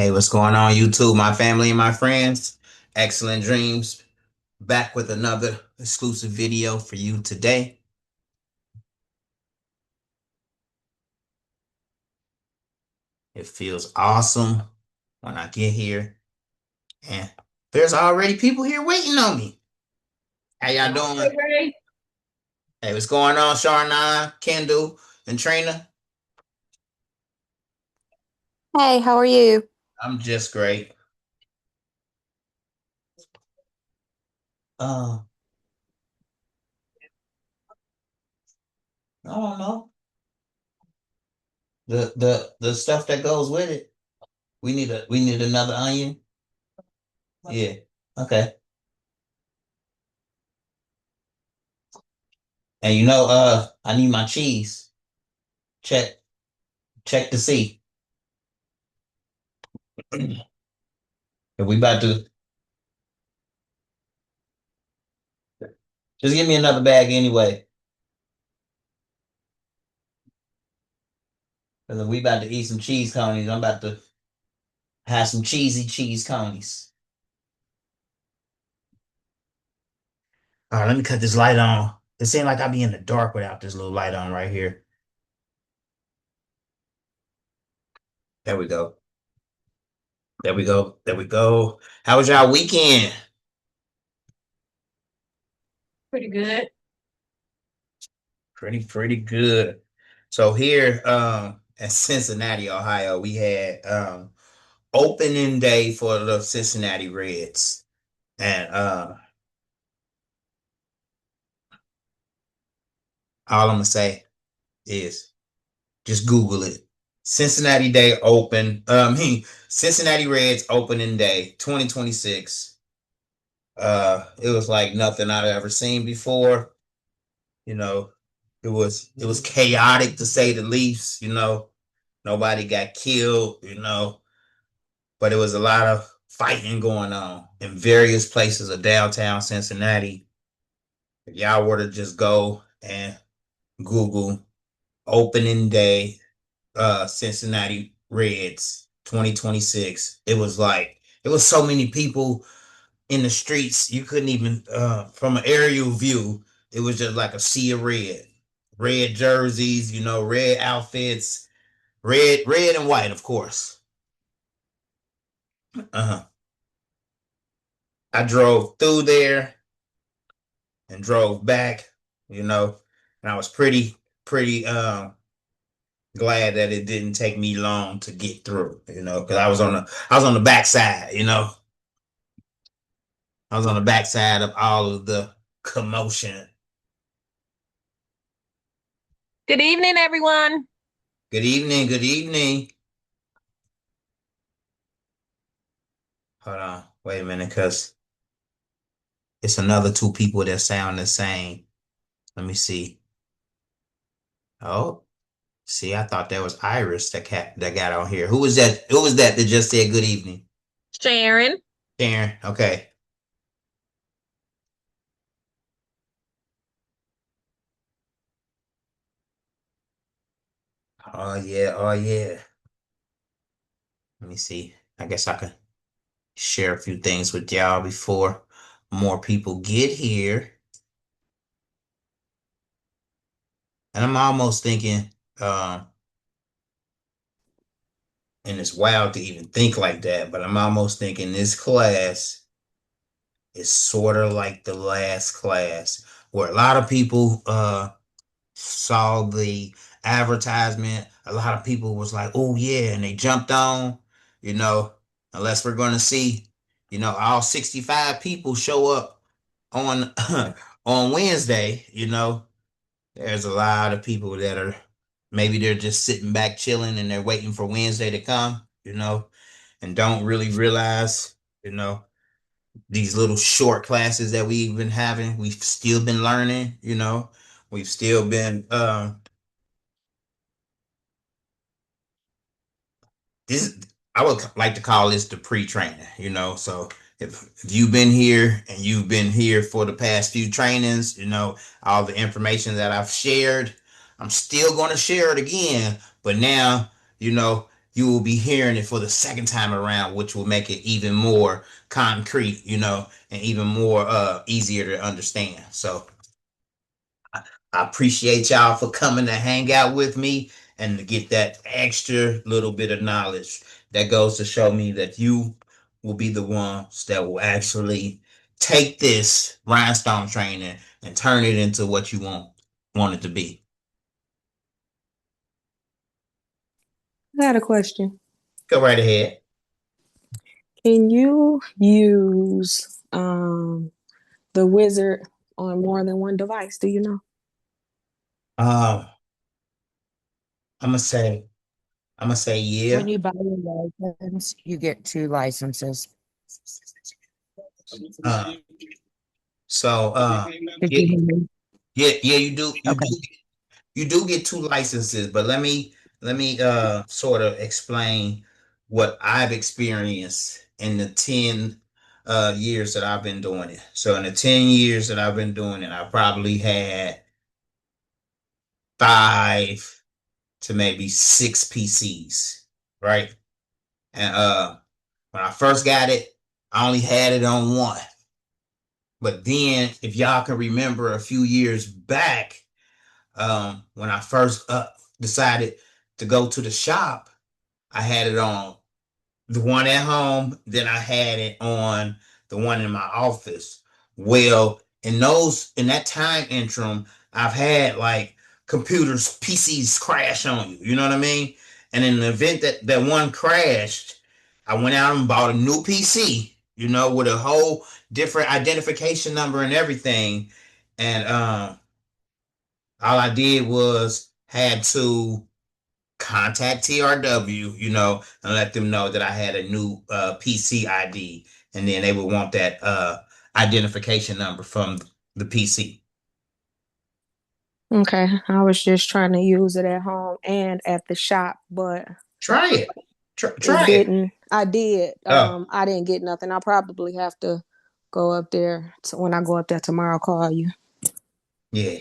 Hey, what's going on, YouTube, my family and my friends? Excellent Dreams back with another exclusive video for you today. It feels awesome when I get here, and there's already people here waiting on me. How y'all doing? Hey, Hey, what's going on, Sharna, Kendall, and Trina? Hey, how are you? I'm just great. Uh, I don't know the stuff that goes with it. We need another onion. Yeah. Okay. And I need my cheese. Check. Check to see if we about to just give me another bag anyway. Because if we about to eat some cheese conies, I'm about to have some cheesy cheese conies. All right, let me cut this light on. It seems like I'll be in the dark without this little light on right here. There we go. There we go. There we go. How was y'all weekend? Pretty good. Pretty good. So here in Cincinnati, Ohio, we had opening day for the Cincinnati Reds. And all I'm gonna say is just Google it. Cincinnati Day Open. Cincinnati Reds opening day 2026. It was like nothing I'd ever seen before. You know, it was chaotic to say the least. Nobody got killed. But it was a lot of fighting going on in various places of downtown Cincinnati. If y'all were to just go and Google opening day Cincinnati Reds 2026. It was so many people in the streets you couldn't even from an aerial view, it was just like a sea of red. Red jerseys, red outfits, red and white, of course. Uh-huh. I drove through there and drove back, you know, and I was pretty glad that it didn't take me long to get through, because I was on the backside, I was on the backside of all of the commotion. Good evening, everyone. Good evening, good evening. Hold on, wait a minute, because it's another two people that sound the same. Let me see. Oh, see, I thought that was Iris that got on here. Who was that? Who was that just said good evening? Sharon. Sharon. Okay. Oh yeah, oh yeah. Let me see. I guess I can share a few things with y'all before more people get here. And I'm almost thinking, and it's wild to even think like that, but I'm almost thinking this class is sort of like the last class where a lot of people saw the advertisement. A lot of people was like, oh yeah, and they jumped on, you know, unless we're gonna see, all 65 people show up on on Wednesday, there's a lot of people that are maybe they're just sitting back chilling and they're waiting for Wednesday to come, and don't really realize, you know, these little short classes that we've been having, we've still been learning, we've still been this I would like to call this the pre-training, so if you've been here and you've been here for the past few trainings, all the information that I've shared, I'm still going to share it again, but now, you know you will be hearing it for the second time around, which will make it even more concrete, and even more easier to understand. So I appreciate y'all for coming to hang out with me and to get that extra little bit of knowledge. That goes to show me that you will be the ones that will actually take this rhinestone training and turn it into what you want it to be. I got a question. Go right ahead. Can you use the wizard on more than one device? Do you know? Um, I'm gonna say yeah. When you buy your license, you get 2 licenses. Uh, so Did yeah, you hear me? yeah, you do Okay. you do get 2 licenses, but let me sort of explain what I've experienced in the 10 years that I've been doing it. So in the 10 years that I've been doing it, I probably had 5 to maybe 6 PCs, right? And when I first got it, I only had it on one. But then if y'all can remember a few years back, when I first decided to go to the shop, I had it on the one at home, then I had it on the one in my office. Well, in that time interim, I've had like computers, PCs crash on you. You know what I mean? And in the event that one crashed, I went out and bought a new PC, with a whole different identification number and everything. And all I did was had to contact TRW, and let them know that I had a new PC ID, and then they would want that identification number from the PC. Okay, I was just trying to use it at home and at the shop, but Try it. Try it it. didn't. I did. Oh, I didn't get nothing. I'll probably have to go up there when I go up there tomorrow. I'll call you. yeah.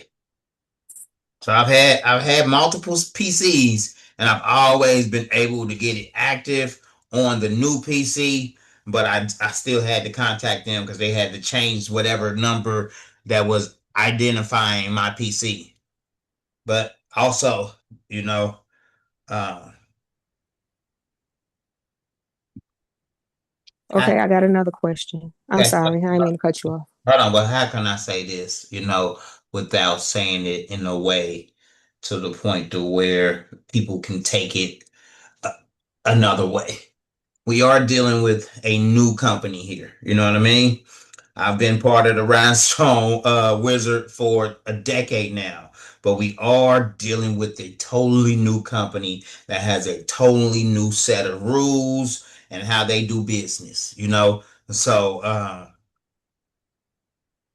So I've had multiple PCs, and I've always been able to get it active on the new PC, but I still had to contact them because they had to change whatever number that was identifying my PC. But also, you know, uh, Okay, I got another question. I'm okay, sorry, I didn't mean to cut you off. hold on, but how can I say this, without saying it in a way to the point to where people can take it uh, another way? We are dealing with a new company here. You know what I mean? I've been part of the Rhinestone Wizard for a decade now, but we are dealing with a totally new company that has a totally new set of rules and how they do business. So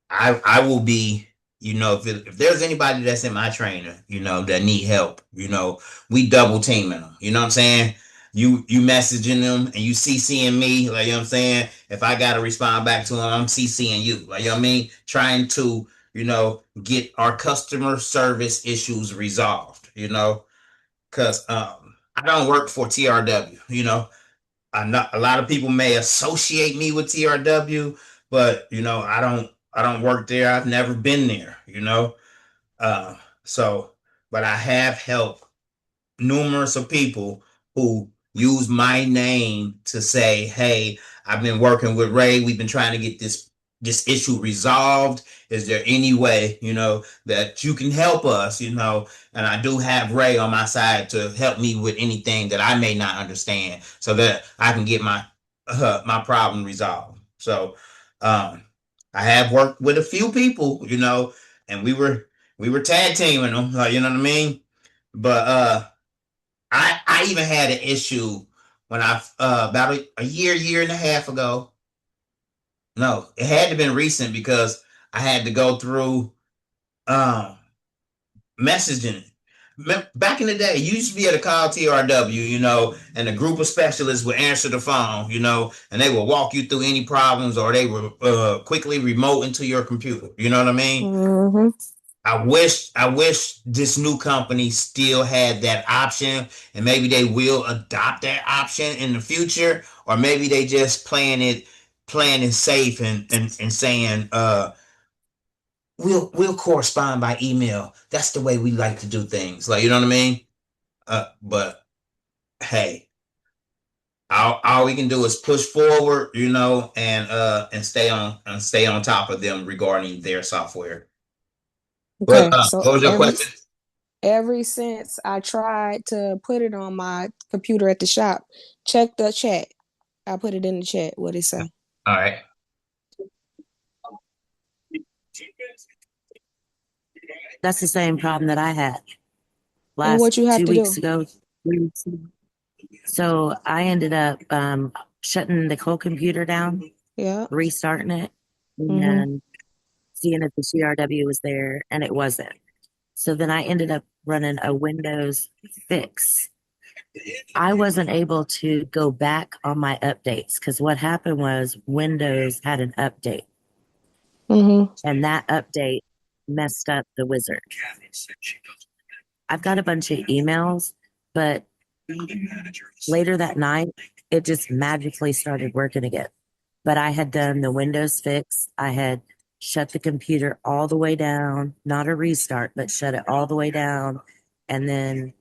I will be, if there's anybody that's in my trainer, that need help, we double teaming them. You know what I'm saying? You messaging them and you CCing me, like, you know what I'm saying? If I gotta respond back to them, I'm CCing you. Like, you know what I mean? Trying to, get our customer service issues resolved, because I don't work for TRW, I'm not, a lot of people may associate me with TRW, but I don't work there. I've never been there, Uh, so, but I have helped numerous of people who use my name to say, "Hey, I've been working with Ray. We've been trying to get this issue resolved. Is there any way, that you can help us, And I do have Ray on my side to help me with anything that I may not understand, so that I can get my problem resolved. So, I have worked with a few people, and we were tag teaming them, you know what I mean? But I even had an issue when I about a year and a half ago. No, it had to have been recent because I had to go through um messaging. Back in the day, you used to be able to call TRW, and a group of specialists would answer the phone, and they would walk you through any problems, or they would quickly remote into your computer. You know what I mean? Mm-hmm. I wish this new company still had that option, and maybe they will adopt that option in the future, or maybe they just playing it safe and saying we'll correspond by email. That's the way we like to do things. Like, you know what I mean? But hey, all we can do is push forward, and stay on top of them regarding their software. But Okay, so what was your question? ever since I tried to put it on my computer at the shop, check the chat. I put it in the chat. What it say? All right. That's the same problem that I had And last what you have 2 to weeks do? ago, 3 weeks ago. So I ended up shutting the whole computer down, Yeah. restarting it, Mm-hmm. and seeing if the CRW was there, and it wasn't. So then I ended up running a Windows fix. I wasn't able to go back on my updates because what happened was Windows had an update, Mm-hmm. and that update messed up the wizard. I've got a bunch of emails, but later that night, it just magically started working again. But I had done the Windows fix. I had shut the computer all the way down, not a restart, but shut it all the way down, and then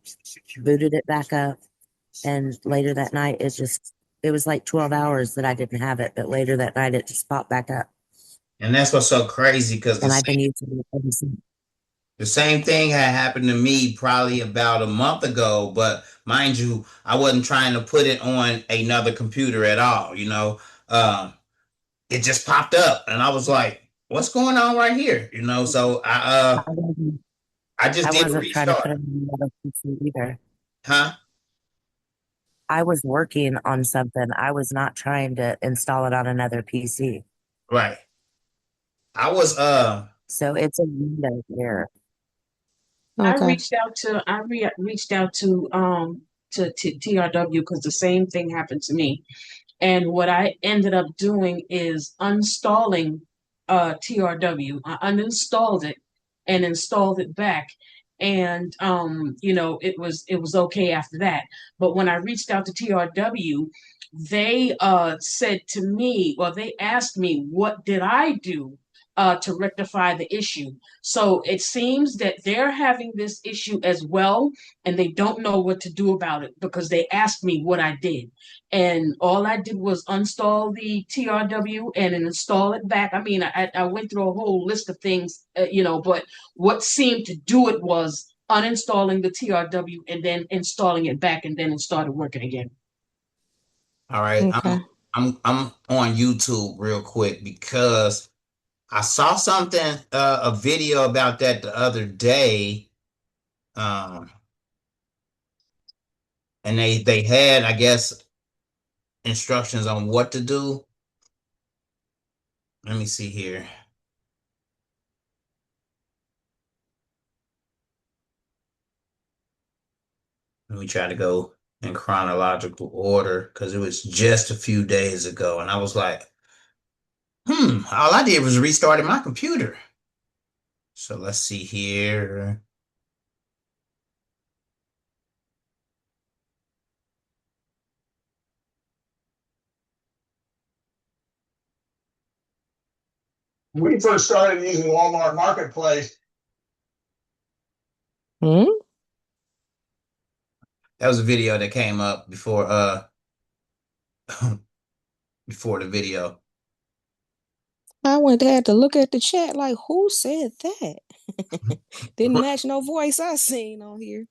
booted it back up. And later that night, it was like 12 hours that I didn't have it, but later that night, it just popped back up. And that's what's so crazy because And I've been using it ever since. the same thing had happened to me probably about a month ago, but mind you, I wasn't trying to put it on another computer at all. Um, it just popped up, and I was like, "What's going on right here?" So I wasn't, I just I did a wasn't trying to restart, put it on another PC either. huh? I was working on something. I was not trying to install it on another PC. Right. I was So it's a Windows error. Okay. Reached out to TRW because the same thing happened to me. And what I ended up doing is uninstalling TRW. I uninstalled it and installed it back. And it was okay after that. But when I reached out to TRW, they said to me, well, they asked me, what did I do to rectify the issue? So it seems that they're having this issue as well, and they don't know what to do about it because they asked me what I did. And all I did was uninstall the TRW and install it back. I mean, I went through a whole list of things, but what seemed to do it was uninstalling the TRW and then installing it back, and then it started working again. all right. I'm Okay. I'm on YouTube real quick because I saw something, a video about that the other day. Um, and they had, I guess, instructions on what to do. Let me see here. Let me try to go in chronological order because it was just a few days ago, and I was like, all I did was restarted my computer. So let's see here. We first started using Walmart Marketplace. Hmm? That was a video that came up before before the video. I went to had to look at the chat like who said that? Didn't match no voice I seen on here.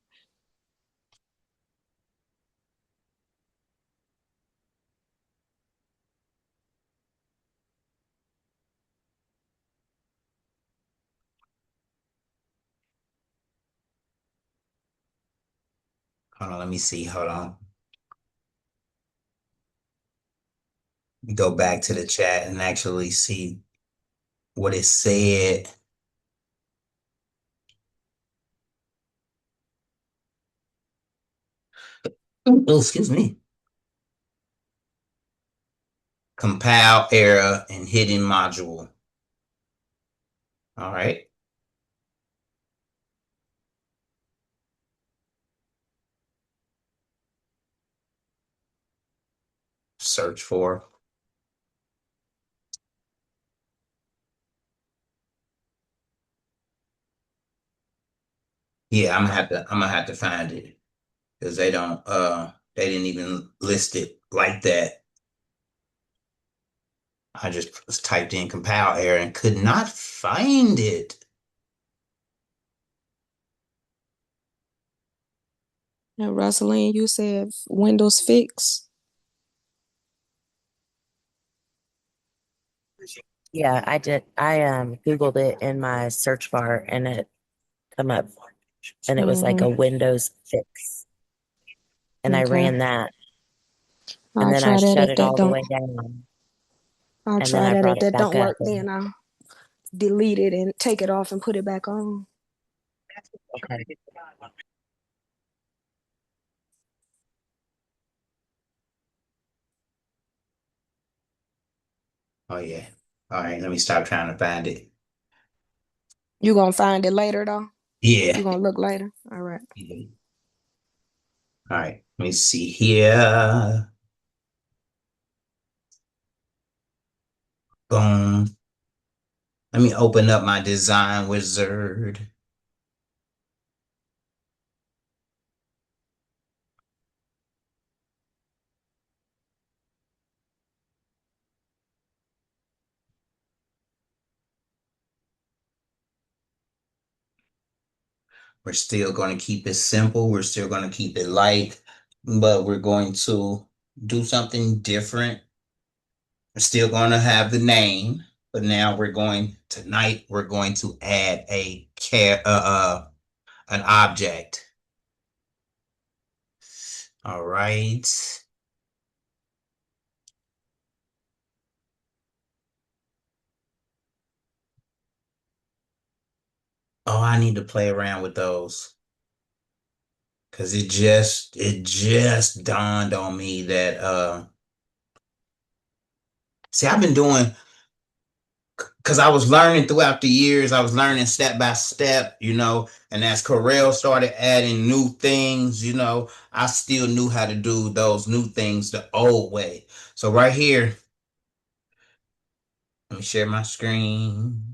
Hold on, let me see. Hold on. Go back to the chat and actually see what it said. Oh, excuse me. Compile error and hidden module. All right. search for. Yeah, I'm gonna have to find it because they didn't even list it like that. I just typed in compile error and could not find it. And Rosaline, you said Windows Fix. Yeah, I did. I Googled it in my search bar and it come up and it was like a Windows fix. And I ran that and I'll then I try that shut if it that all the don't. way down I'll and then try I that if brought it that back don't up. work. Then I'll delete it and take it off and put it back on. Okay. Oh yeah. All right, let me stop trying to find it. You gonna find it later though? Yeah. You gonna look later? All right. All right, let me see here. Boom. Let me open up my design wizard. We're still going to keep it simple. We're still going to keep it light, but we're going to do something different. We're still going to have the name, but now tonight we're going to add an object. All right. Oh, I need to play around with those. Cause it just dawned on me that see, I've been doing, because I was learning throughout the years, I was learning step by step, and as Corel started adding new things, I still knew how to do those new things the old way. So right here, let me share my screen.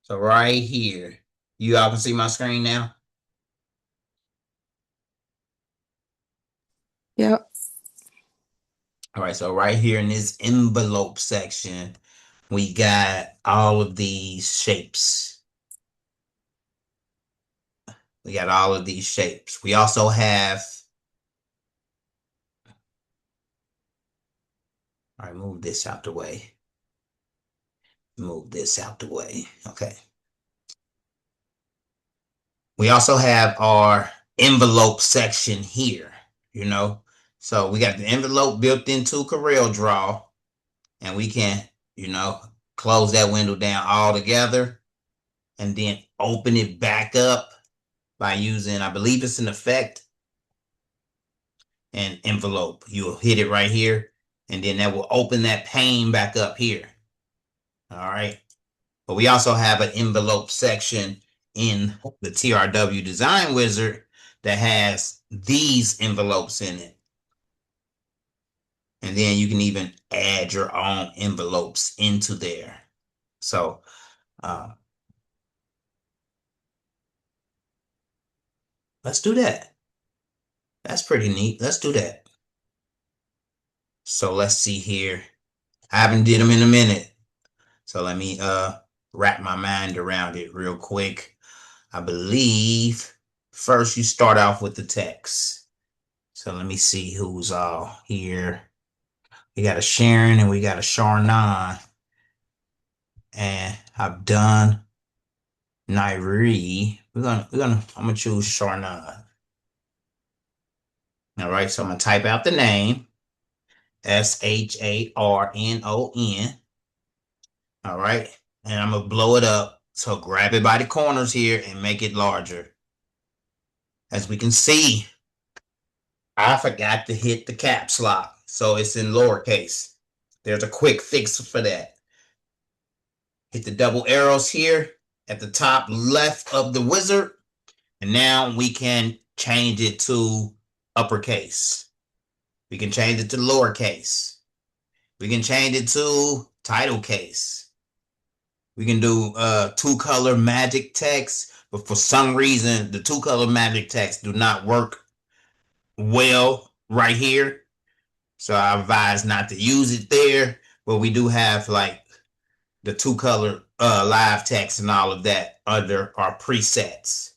So right here, you all can see my screen now? Yep. All right, so right here in this envelope section, we got all of these shapes. We got all of these shapes. We also have, all right, move this out the way. Move this out the way. Okay. We also have our envelope section here, So we got the envelope built into Coreldraw, and we can, close that window down all together and then open it back up by using, I believe it's an effect and envelope. You'll hit it right here, and then that will open that pane back up here. All right. But we also have an envelope section in the TRW Design Wizard that has these envelopes in it. And then you can even add your own envelopes into there. So, let's do that. That's pretty neat. Let's do that. So let's see here. I haven't did them in a minute. So let me wrap my mind around it real quick. I believe first you start off with the text. So let me see who's all here. We got a Sharon and we got a Sharnon. And I've done Nairi. I'm gonna choose Sharnon. All right, so I'm gonna type out the name. SHARNON. All right. And I'm gonna blow it up. So grab it by the corners here and make it larger. As we can see, I forgot to hit the caps lock. So it's in lowercase. There's a quick fix for that. hit the double arrows here at the top left of the wizard. And now we can change it to uppercase. We can change it to lowercase. We can change it to title case. We can do two-color magic text, but for some reason, the two-color magic text do not work well right here. So I advise not to use it there, but we do have like the two-color live text and all of that under our presets.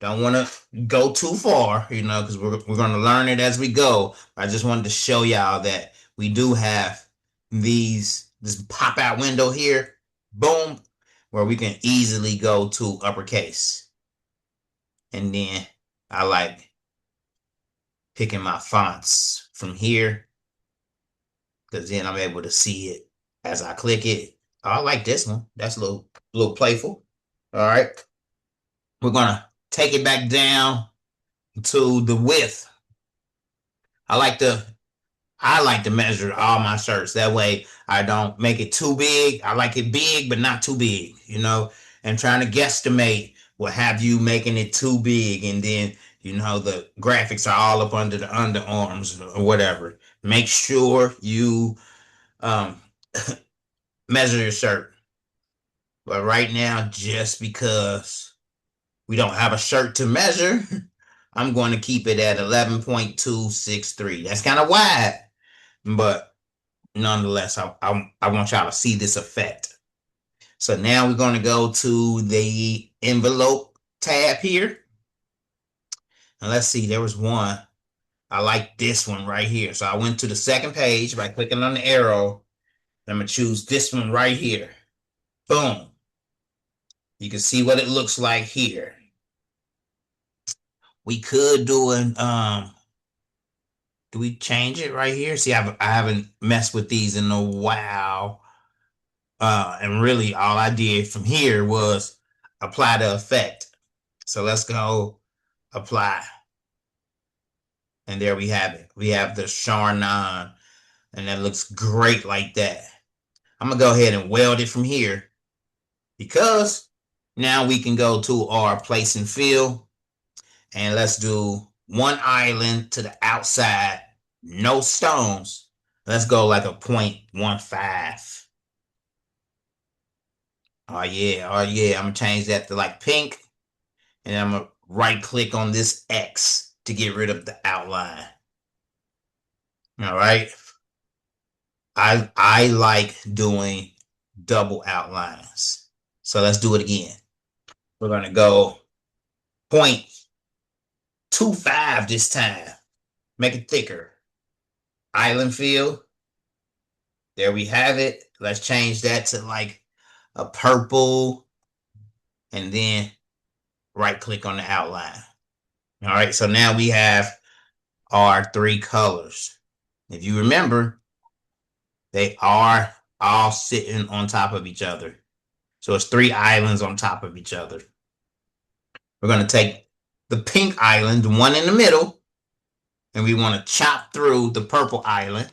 Don't want to go too far, you know, because we're going to learn it as we go. I just wanted to show y'all that we do have this pop-out window here, boom, where we can easily go to uppercase. And then I like picking my fonts from here, because then I'm able to see it as I click it. Oh, I like this one. That's a little playful. All right. We're going to take it back down to the width. I like to measure all my shirts. That way I don't make it too big. I like it big, but not too big, you know, and trying to guesstimate will have you making it too big. And then, you know, the graphics are all up under the underarms or whatever. Make sure you measure your shirt. But right now, just because we don't have a shirt to measure, I'm going to keep it at 11.263. That's kind of wide, but nonetheless, I want y'all to see this effect. So now we're going to go to the envelope tab here. And let's see, there was one. I like this one right here. So I went to the second page by clicking on the arrow. I'm going to choose this one right here. Boom. You can see what it looks like here. We could do do we change it right here? See, I haven't messed with these in a while. And really all I did from here was apply the effect. So let's go apply. And there we have it. We have the Charnon, and that looks great like that. I'm gonna go ahead and weld it from here, because now we can go to our place and fill, and let's do one island to the outside, no stones. Let's go like a 0.15. Oh yeah, I'm gonna change that to like pink, and I'm gonna right click on this X to get rid of the outline. All right. I like doing double outlines. So let's do it again. We're gonna go 0.25 this time. Make it thicker. Island fill. There we have it. Let's change that to like a purple, and then right click on the outline. All right, so now we have our three colors. If you remember, they are all sitting on top of each other. So it's three islands on top of each other. We're going to take the pink island, the one in the middle, and we want to chop through the purple island.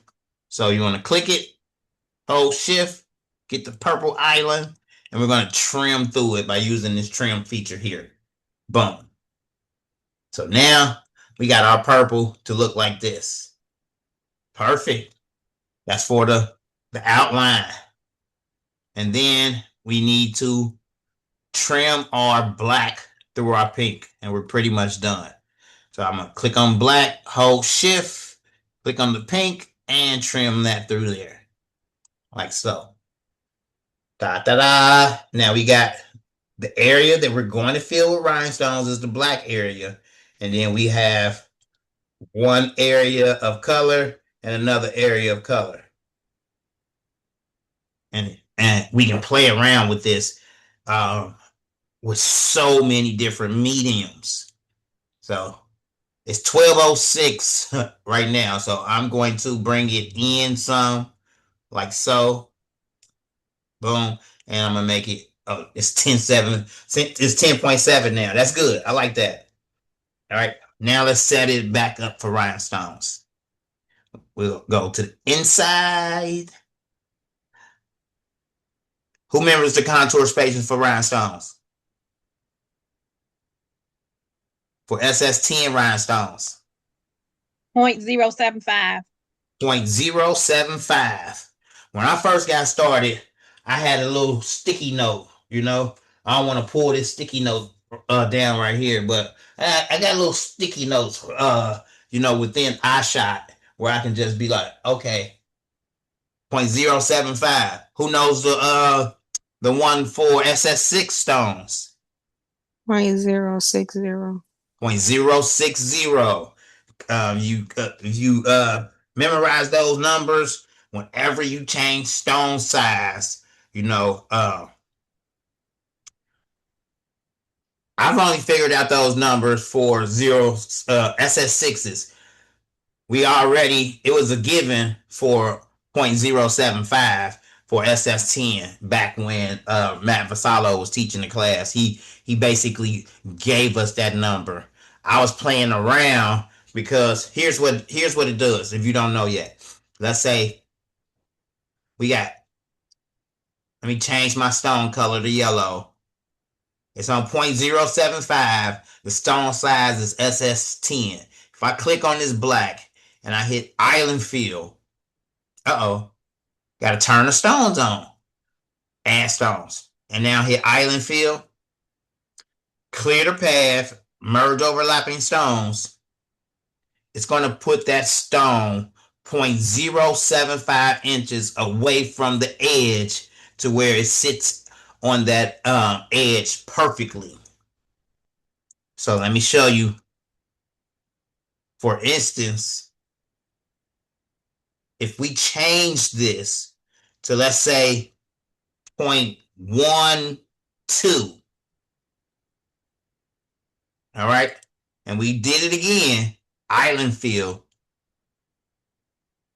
So you want to click it, hold shift, get the purple island, and we're going to trim through it by using this trim feature here. Boom. So now we got our purple to look like this. Perfect. That's for the outline. And then we need to trim our black through our pink, and we're pretty much done. So I'm going to click on black, hold shift, click on the pink, and trim that through there. Like so. Da-da-da. Now we got the area that we're going to fill with rhinestones is the black area. And then we have one area of color and another area of color. And we can play around with this with so many different mediums. So it's 12:06 right now. So I'm going to bring it in some, like so. Boom. And I'm going to make it, oh, it's 10.7. It's 10.7 now. That's good. I like that. All right. Now let's set it back up for rhinestones. We'll go to the inside. Who remembers the contour spaces for rhinestones? For SS10 rhinestones. 0.075. 0.075. When I first got started, I had a little sticky note, you know. I don't want to pull this sticky note down right here, but I got little sticky notes you know, within eyeshot where I can just be like, okay, 0.075. Who knows the one for SS6 stones? 0.060. 0.060. You memorize those numbers whenever you change stone size. You know, I've only figured out those numbers for SS6s. It was a given for 0.075 for SS10 back when Matt Vassallo was teaching the class. He basically gave us that number. I was playing around because here's what it does if you don't know yet. Let's say let me change my stone color to yellow. It's on 0.075. The stone size is SS10. If I click on this black and I hit island fill, gotta turn the stones on. Add stones. And now hit island fill, clear the path, merge overlapping stones. It's going to put that stone 0.075 inches away from the edge to where it sits on that edge perfectly. So let me show you. For instance, if we change this to, let's say, 0.12, all right, and we did it again, island fill,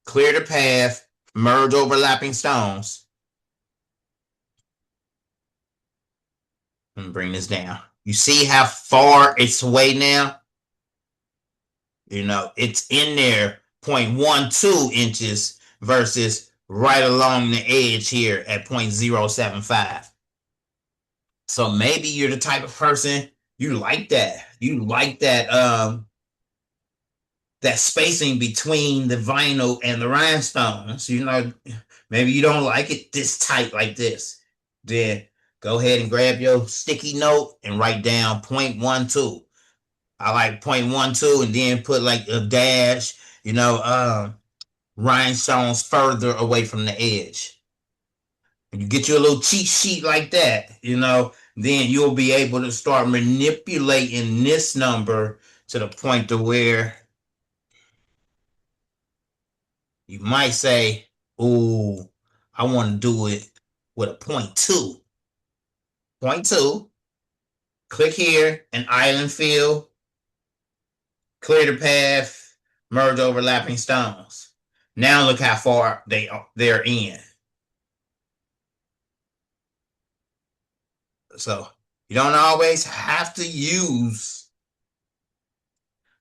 clear the path, merge overlapping stones. Let me bring this down. You see how far it's away now? You know, it's in there 0.12 inches versus right along the edge here at 0.075. So maybe you're the type of person you like that. You like that that spacing between the vinyl and the rhinestones. You know, maybe you don't like it this tight like this. Then go ahead and grab your sticky note and write down 0.12. I like 0.12 and then put like a dash, you know, rhinestones further away from the edge. When you get you a little cheat sheet like that, you know, then you'll be able to start manipulating this number to the point to where you might say, ooh, I want to do it with a 0.2. 0.2. Click here and island fill. Clear the path. Merge overlapping stones. Now look how far they're in. So you don't always have to use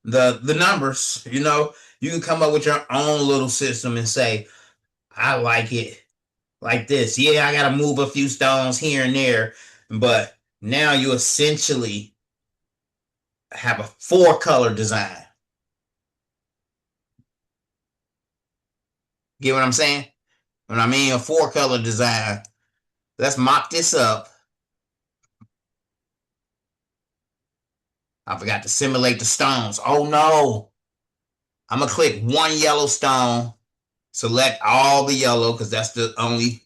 the numbers. You know, you can come up with your own little system and say, I like it like this. Yeah, I got to move a few stones here and there, but now you essentially have a 4-color design. Get what I'm saying? When I mean a 4-color design, let's mop this up. I forgot to simulate the stones. Oh no. I'm going to click one yellow stone, select all the yellow because that's the only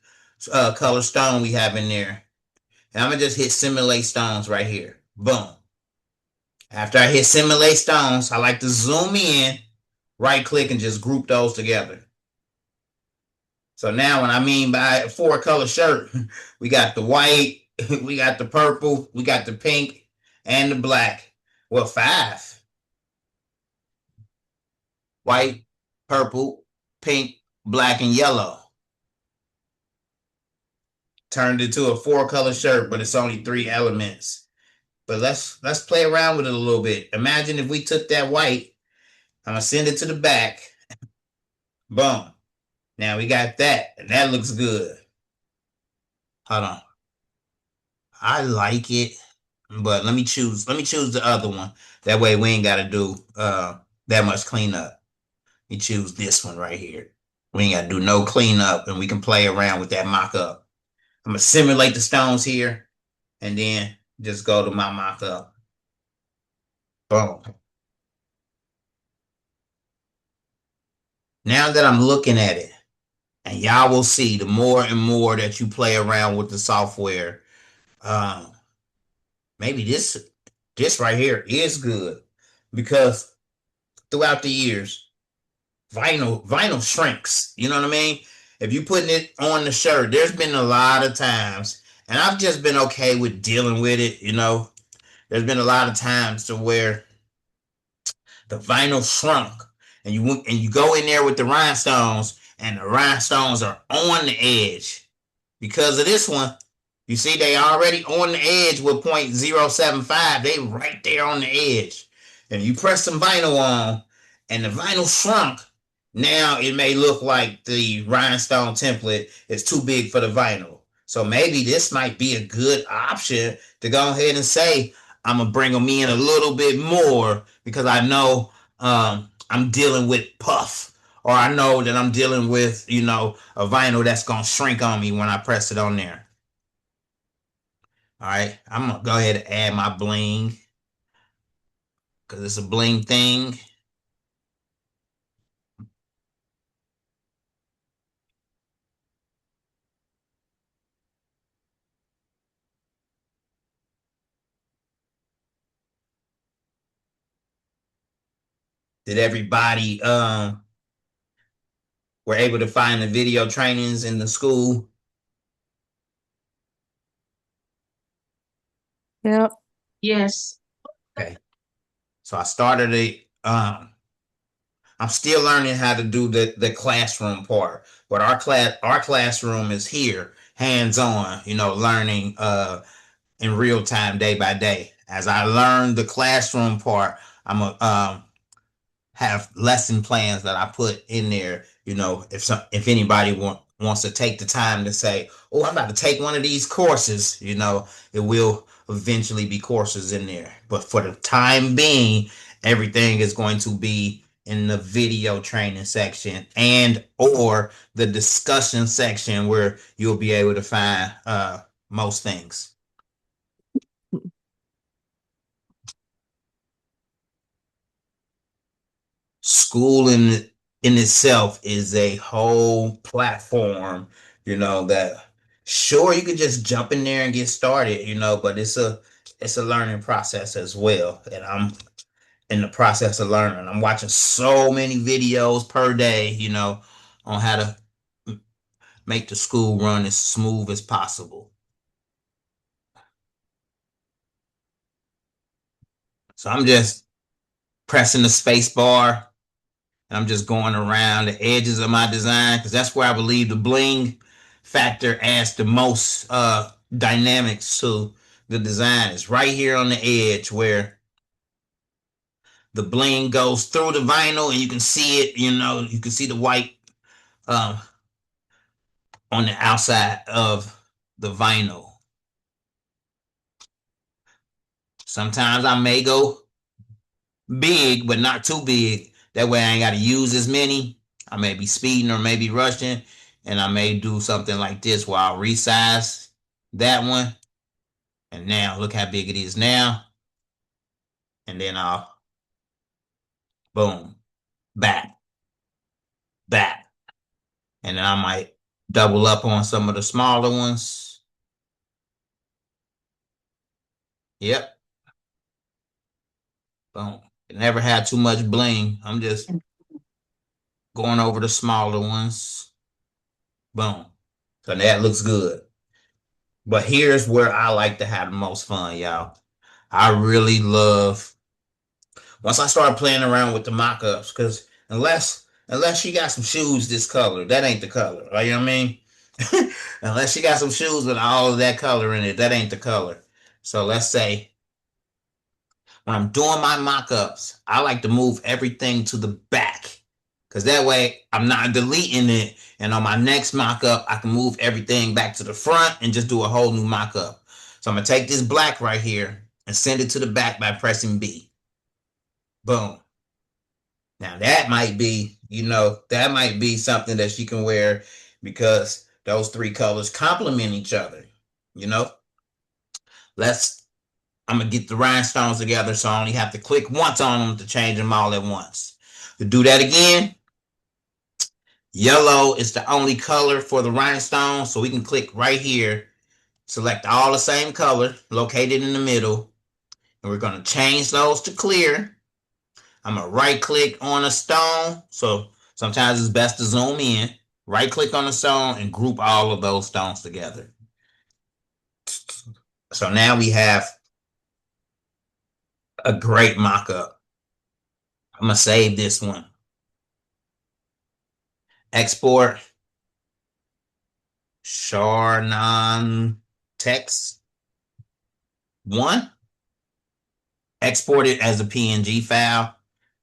color stone we have in there. And I'm going to just hit simulate stones right here. Boom. After I hit simulate stones, I like to zoom in, right click, and just group those together. So now when I mean by a 4-color shirt, we got the white, we got the purple, we got the pink, and the black. Well, 5. White, purple, pink, black, and yellow. Turned into a 4-color shirt, but it's only 3 elements. But let's play around with it a little bit. Imagine if we took that white, I'm gonna send it to the back. Boom. Now we got that, and that looks good. Hold on. I like it, but let me choose the other one. That way we ain't gotta do that much cleanup. You choose this one right here. We ain't gotta do no cleanup and we can play around with that mock-up. I'm gonna simulate the stones here and then just go to my mock-up. Boom. Now that I'm looking at it, and y'all will see the more and more that you play around with the software, maybe this right here is good because throughout the years, vinyl shrinks. You know what I mean? If you putting it on the shirt, there's been a lot of times, and I've just been okay with dealing with it. You know, there's been a lot of times to where the vinyl shrunk, and you go in there with the rhinestones, and the rhinestones are on the edge. Because of this one, you see they already on the edge with 0.075. They right there on the edge. And you press some vinyl on, and the vinyl shrunk. Now it may look like the rhinestone template is too big for the vinyl. So maybe this might be a good option to go ahead and say, I'm going to bring them in a little bit more because I know I'm dealing with puff, or I know that I'm dealing with, a vinyl that's going to shrink on me when I press it on there. All right, I'm going to go ahead and add my bling because it's a bling thing. Did everybody were able to find the video trainings in the school? Yep. Yes. Okay. So I started it. I'm still learning how to do the classroom part, but our classroom is here, hands-on, learning in real time, day by day. As I learn the classroom part, I'm a have lesson plans that I put in there. If anybody wants to take the time to say, "Oh, I'm about to take one of these courses," it will eventually be courses in there. But for the time being, everything is going to be in the video training section and or the discussion section where you'll be able to find most things. School in itself is a whole platform, that sure you could just jump in there and get started, but it's a learning process as well. And I'm in the process of learning. I'm watching so many videos per day, on how to make the school run as smooth as possible. So I'm just pressing the space bar. I'm just going around the edges of my design because that's where I believe the bling factor adds the most dynamics to the design. It's right here on the edge where the bling goes through the vinyl and you can see it, you can see the white on the outside of the vinyl. Sometimes I may go big, but not too big. That way I ain't got to use as many. I may be speeding or maybe rushing, and I may do something like this where I'll resize that one. And now look how big it is now. And then I'll boom, back. And then I might double up on some of the smaller ones. Yep. Boom. It never had too much bling. I'm just going over the smaller ones. Boom. So that looks good. But here's where I like to have the most fun, y'all. I really love once I start playing around with the mock-ups, because unless she got some shoes this color, that ain't the color. You know what I mean? Unless she got some shoes with all of that color in it, that ain't the color. So let's say when I'm doing my mock-ups, I like to move everything to the back because that way I'm not deleting it. And on my next mock-up, I can move everything back to the front and just do a whole new mock-up. So I'm going to take this black right here and send it to the back by pressing B. Boom. Now that might be, that might be something that she can wear because those three colors complement each other. I'm going to get the rhinestones together, so I only have to click once on them to change them all at once. To do that again, yellow is the only color for the rhinestone, so we can click right here, select all the same color, located in the middle, and we're going to change those to clear. I'm going to right click on a stone, so sometimes it's best to zoom in, right click on the stone and group all of those stones together. So now we have a great mock-up. I'm going to save this one. Export. Sharnon text 1. Export it as a PNG file.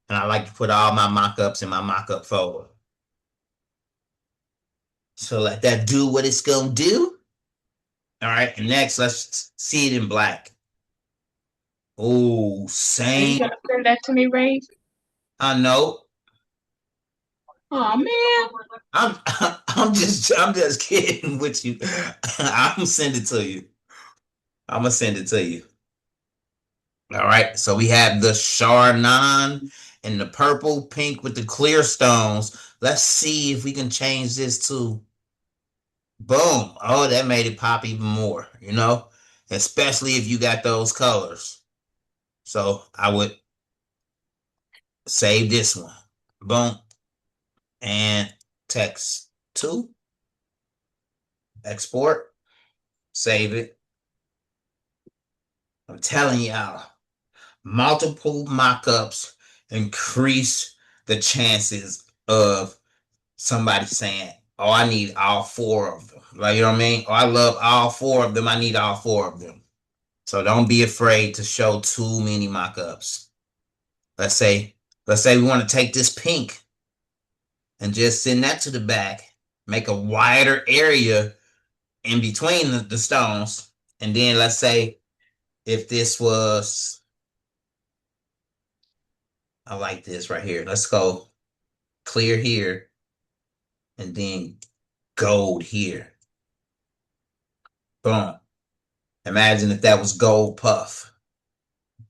And I like to put all my mock-ups in my mock-up folder. So let that do what it's going to do. All right. And next, let's see it in black. Oh, same. You gonna send that to me, Ray? I know. Oh man. I'm just kidding with you. I'm gonna send it to you. I'm gonna send it to you. All right. So we have the Sharnon and the purple pink with the clear stones. Let's see if we can change this to boom. Oh, that made it pop even more, especially if you got those colors. So I would save this one. Boom. And text 2. Export. Save it. I'm telling y'all, multiple mock-ups increase the chances of somebody saying, oh, I need all 4 of them. Like, you know what I mean? Oh, I love all 4 of them. I need all 4 of them. So don't be afraid to show too many mock-ups. Let's say we want to take this pink and just send that to the back, make a wider area in between the stones. And then let's say if this was, I like this right here. Let's go clear here and then gold here. Boom. Imagine if that was gold puff.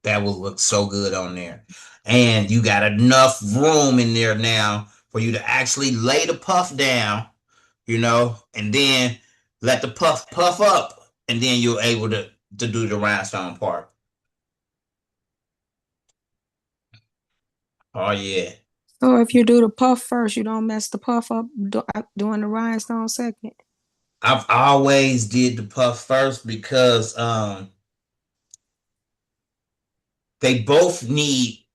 That would look so good on there. And you got enough room in there now for you to actually lay the puff down, and then let the puff up. And then you're able to do the rhinestone part. Oh, yeah. So if you do the puff first, you don't mess the puff up doing the rhinestone second? I've always did the puff first because they both need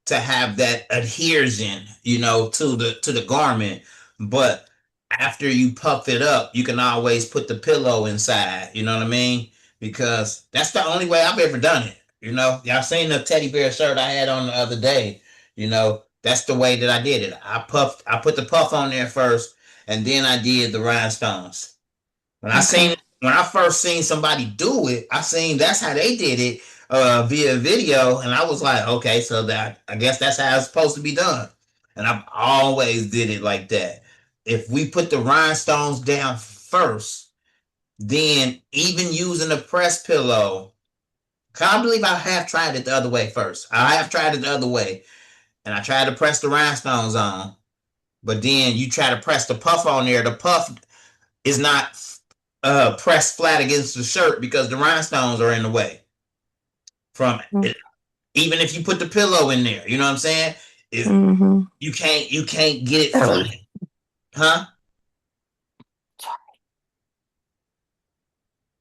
to have that adhesion, to the garment. But after you puff it up, you can always put the pillow inside. You know what I mean? Because that's the only way I've ever done it. Y'all seen the teddy bear shirt I had on the other day. That's the way that I did it. I put the puff on there first, and then I did the rhinestones. When I first seen somebody do it, that's how they did it via video, and I was like, okay, so that I guess that's how it's supposed to be done. And I've always did it like that. If we put the rhinestones down first, then even using a press pillow, I believe I have tried it the other way first. I have tried it the other way, and I tried to press the rhinestones on, but then you try to press the puff on there. The puff is not pressed flat against the shirt because the rhinestones are in the way from it. Even if you put the pillow in there, you know what I'm saying? If you can't get it flat. Huh?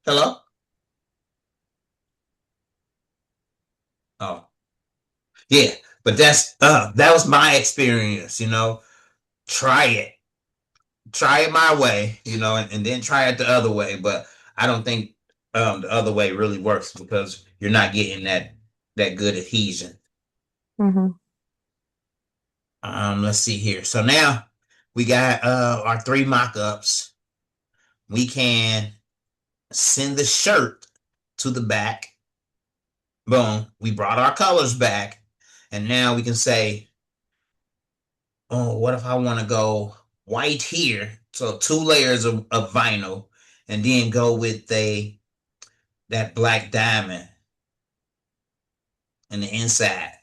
Hello? Oh. Yeah, but that was my experience, Try it. Try it my way, and then try it the other way. But I don't think the other way really works because you're not getting that good adhesion. Let's see here. So now we got our 3 mock-ups. We can send the shirt to the back. Boom. We brought our colors back. And now we can say, oh, what if I want to go white here? So 2 layers of vinyl, and then go with that black diamond in the inside,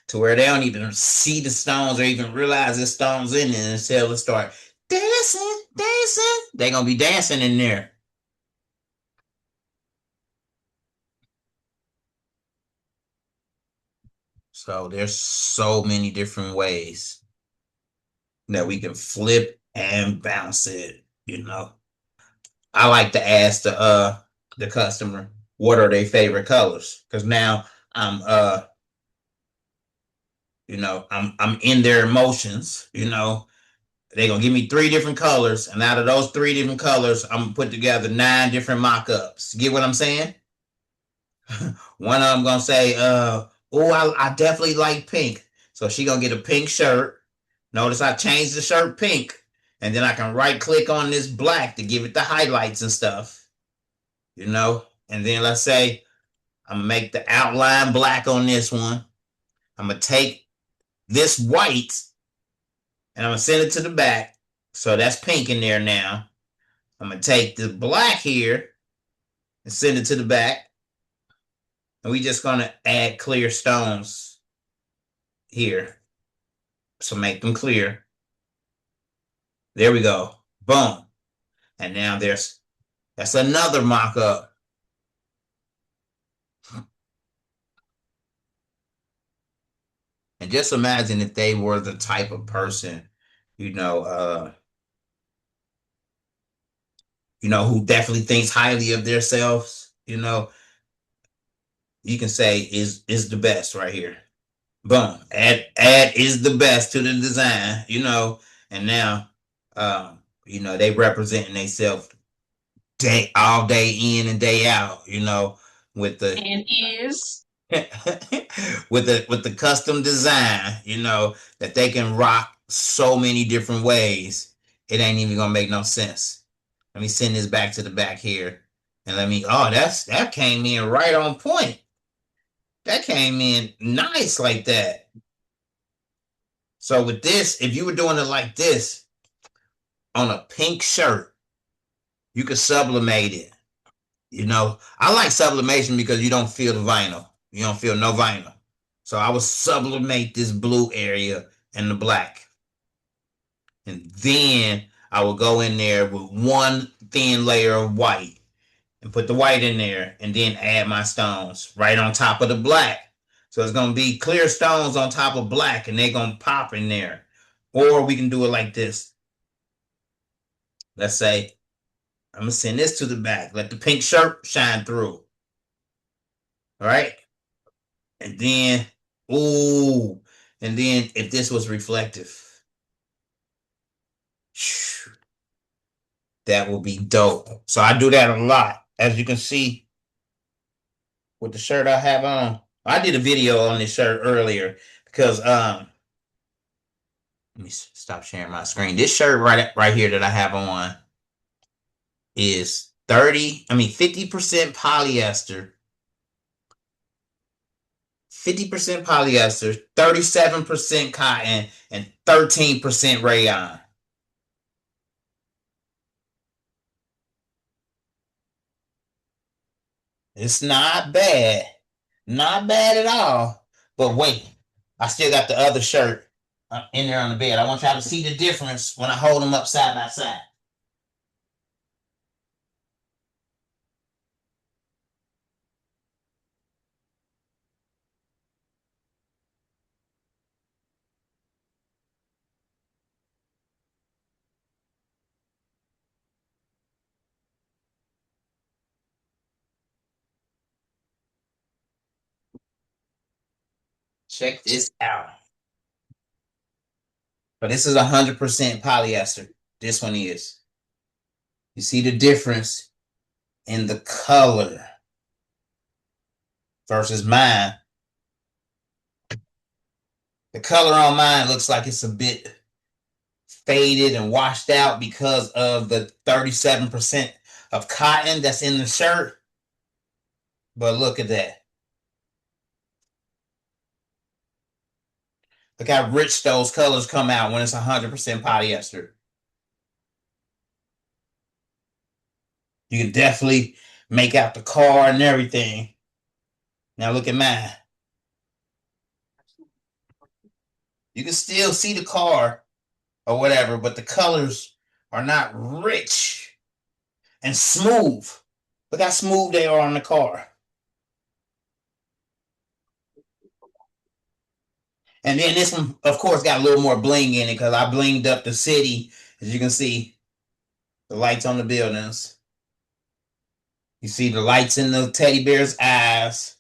to where they don't even see the stones or even realize the stones in it until they start dancing. They're going to be dancing in there. So there's so many different ways that we can flip and bounce it, you know. I like to ask the customer what are their favorite colors, because now I'm I'm in their emotions, you know. They're gonna give me 3 different colors, and out of those 3 different colors, I'm gonna put together 9 different mock-ups. Get what I'm saying? One of them gonna say, I definitely like pink. So she gonna get a pink shirt. Notice I changed the shirt pink, and then I can right click on this black to give it the highlights and stuff, you know. And then let's say I'm gonna make the outline black on this one. I'm gonna take this white and I'm gonna send it to the back. So that's pink in there now. I'm gonna take the black here and send it to the back. And we just gonna add clear stones here. So make them clear. There we go. Boom. And now that's another mock-up. And just imagine if they were the type of person, who definitely thinks highly of themselves, you can say is the best right here. Boom. Add is the best to the design, and now they representing themselves all day in and day out, with the And is with the custom design, that they can rock so many different ways. It ain't even gonna make no sense. Let me send this back to the back here. And that came in right on point. That came in nice like that. So with this, if you were doing it like this on a pink shirt, you could sublimate it. I like sublimation because you don't feel the vinyl. You don't feel no vinyl. So I would sublimate this blue area and the black. And then I will go in there with one thin layer of white and put the white in there and then add my stones right on top of the black. So it's going to be clear stones on top of black and they're going to pop in there. Or we can do it like this. Let's say I'm going to send this to the back. Let the pink shirt shine through. All right. And then, if this was reflective, that would be dope. So I do that a lot. As you can see with the shirt I have on. I did a video on this shirt earlier because let me stop sharing my screen. This shirt right here that I have on is 50% polyester. 50% polyester, 37% cotton, and 13% rayon. It's not bad. Not bad at all. But wait, I still got the other shirt in there on the bed. I want y'all to see the difference when I hold them up side by side. Check this out. But this is 100% polyester. This one is. You see the difference in the color versus mine. The color on mine looks like it's a bit faded and washed out because of the 37% of cotton that's in the shirt. But look at that. Look how rich those colors come out when it's 100% polyester. You can definitely make out the car and everything. Now look at mine. You can still see the car or whatever, but the colors are not rich and smooth. Look how smooth they are on the car. And then this one, of course, got a little more bling in it because I blinged up the city. As you can see, the lights on the buildings. You see the lights in the teddy bear's eyes.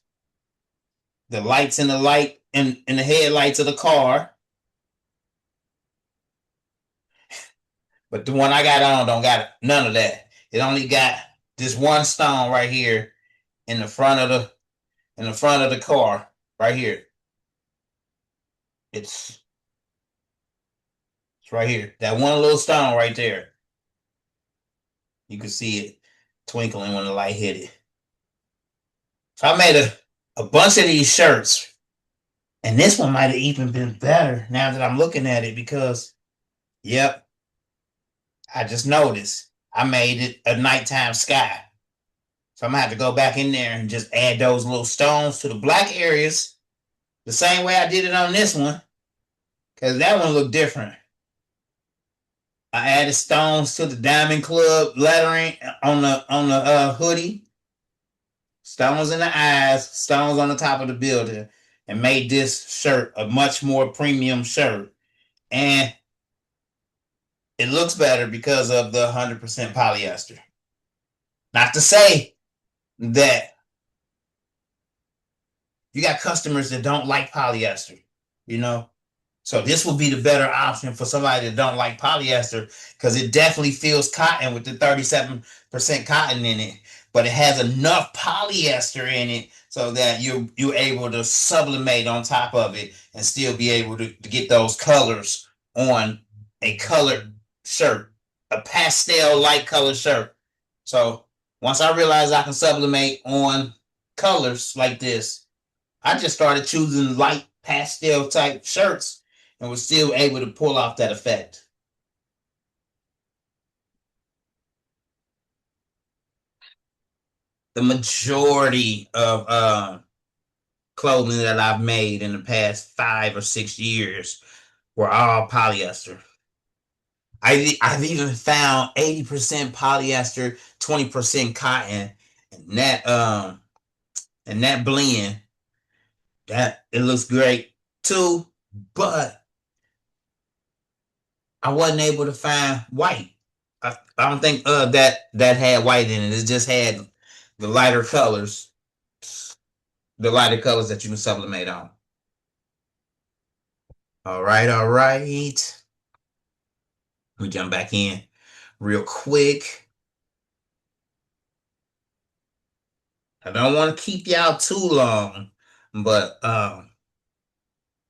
The lights in the in the headlights of the car. But the one I got on don't got none of that. It only got this one stone right here in the front of the car right here. It's right here. That one little stone right there. You can see it twinkling when the light hit it. So I made a bunch of these shirts. And this one might have even been better now that I'm looking at it because, yep, I just noticed I made it a nighttime sky. So I'm going to have to go back in there and just add those little stones to the black areas the same way I did it on this one because that one looked different. I added stones to the Diamond Club lettering on the hoodie, stones in the eyes, stones on the top of the building, and made this shirt a much more premium shirt. And it looks better because of the 100% polyester. Not to say that you got customers that don't like polyester, you know? So this will be the better option for somebody that don't like polyester because it definitely feels cotton with the 37% cotton in it, but it has enough polyester in it so that you're able to sublimate on top of it and still be able to get those colors on a colored shirt, a pastel light color shirt. So once I realized I can sublimate on colors like this, I just started choosing light pastel type shirts and was still able to pull off that effect. The majority of clothing that I've made in the past 5 or 6 years were all polyester. I've even found 80% polyester, 20% cotton, and that blend, that it looks great too, but I wasn't able to find white. I don't think that had white in it. It just had the lighter colors, that you can sublimate on. All right. Let me jump back in real quick. I don't want to keep y'all too long, but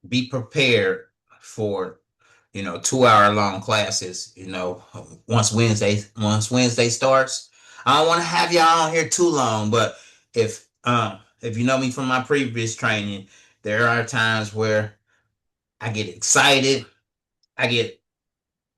be prepared for 2-hour long classes. Once Wednesday starts, I don't want to have y'all on here too long, but if you know me from my previous training, there are times where I get excited. I get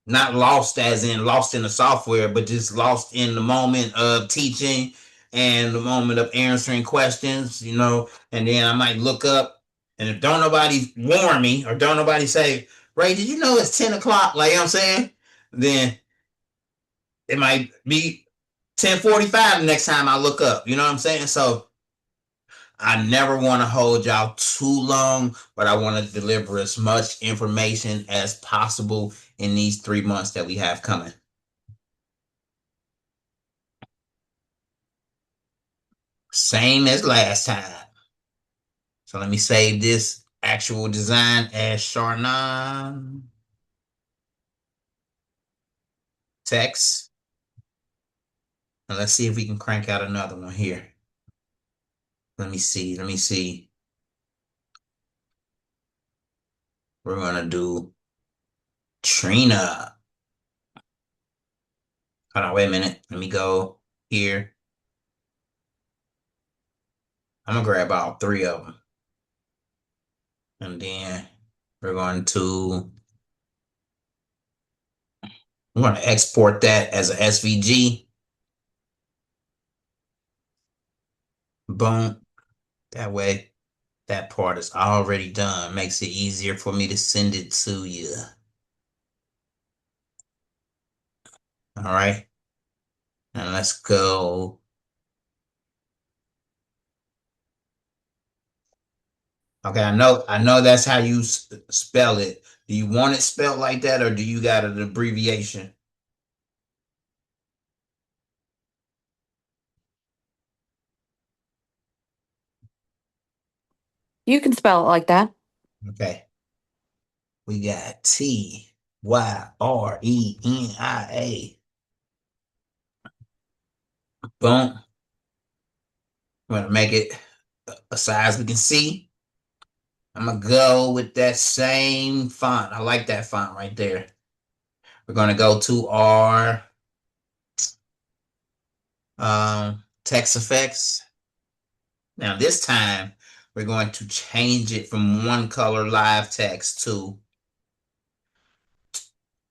not lost as in lost in the software, but just lost in the moment of teaching and the moment of answering questions, and then I might look up, and if don't nobody warn me or don't nobody say, Ray, did you know it's 10 o'clock? Like I'm saying, then it might be 10:45 the next time I look up. You know what I'm saying? So I never want to hold y'all too long, but I want to deliver as much information as possible in these 3 months that we have coming. Same as last time. So let me save this actual design as Charnon text. And let's see if we can crank out another one here. Let me see. We're gonna do Trina. Hold on, wait a minute. Let me go here. I'm gonna grab all three of them. And then we're going to export that as a SVG. Boom. That way, that part is already done. Makes it easier for me to send it to you. All right. And let's go. Okay, I know that's how you spell it. Do you want it spelled like that, or do you got an abbreviation? You can spell it like that. Okay. We got Tyrenia. Boom. I'm gonna make it a size we can see. I'm gonna go with that same font. I like that font right there. We're gonna go to our text effects. Now this time we're going to change it from one color live text to,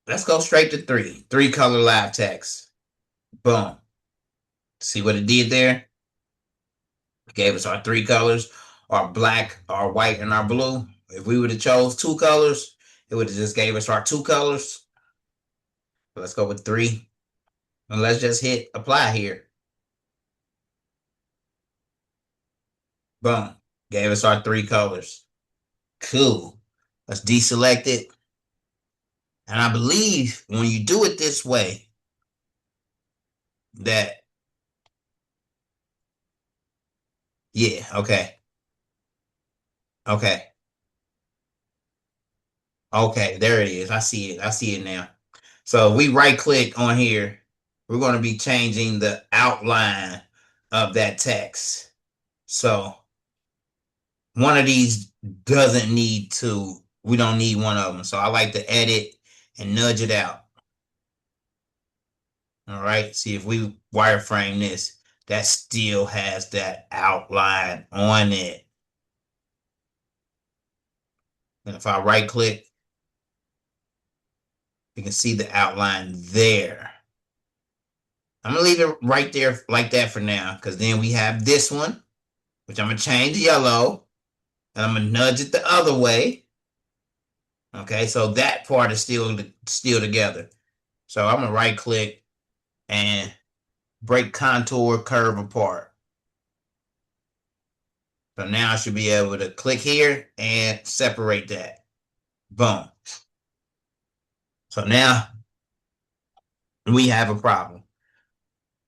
let's go straight to three color live text. Boom. See what it did there? It gave us our three colors, our black, our white, and our blue. If we would have chose two colors, it would have just gave us our two colors. Let's go with three. And let's just hit apply here. Boom. Gave us our three colors. Cool. Let's deselect it. And I believe when you do it this way, that, yeah, okay. Okay. Okay, there it is. I see it. I see it now. So we right click on here. We're going to be changing the outline of that text. So one of these doesn't need to, we don't need one of them. So I like to edit and nudge it out. All right. See if we wireframe this, that still has that outline on it. And if I right click, you can see the outline there. I'm gonna leave it right there like that for now, because then we have this one, which I'm gonna change yellow, and I'm gonna nudge it the other way. Okay, so that part is still together. So I'm gonna right click and break contour curve apart. So now I should be able to click here and separate that. Boom. So now we have a problem.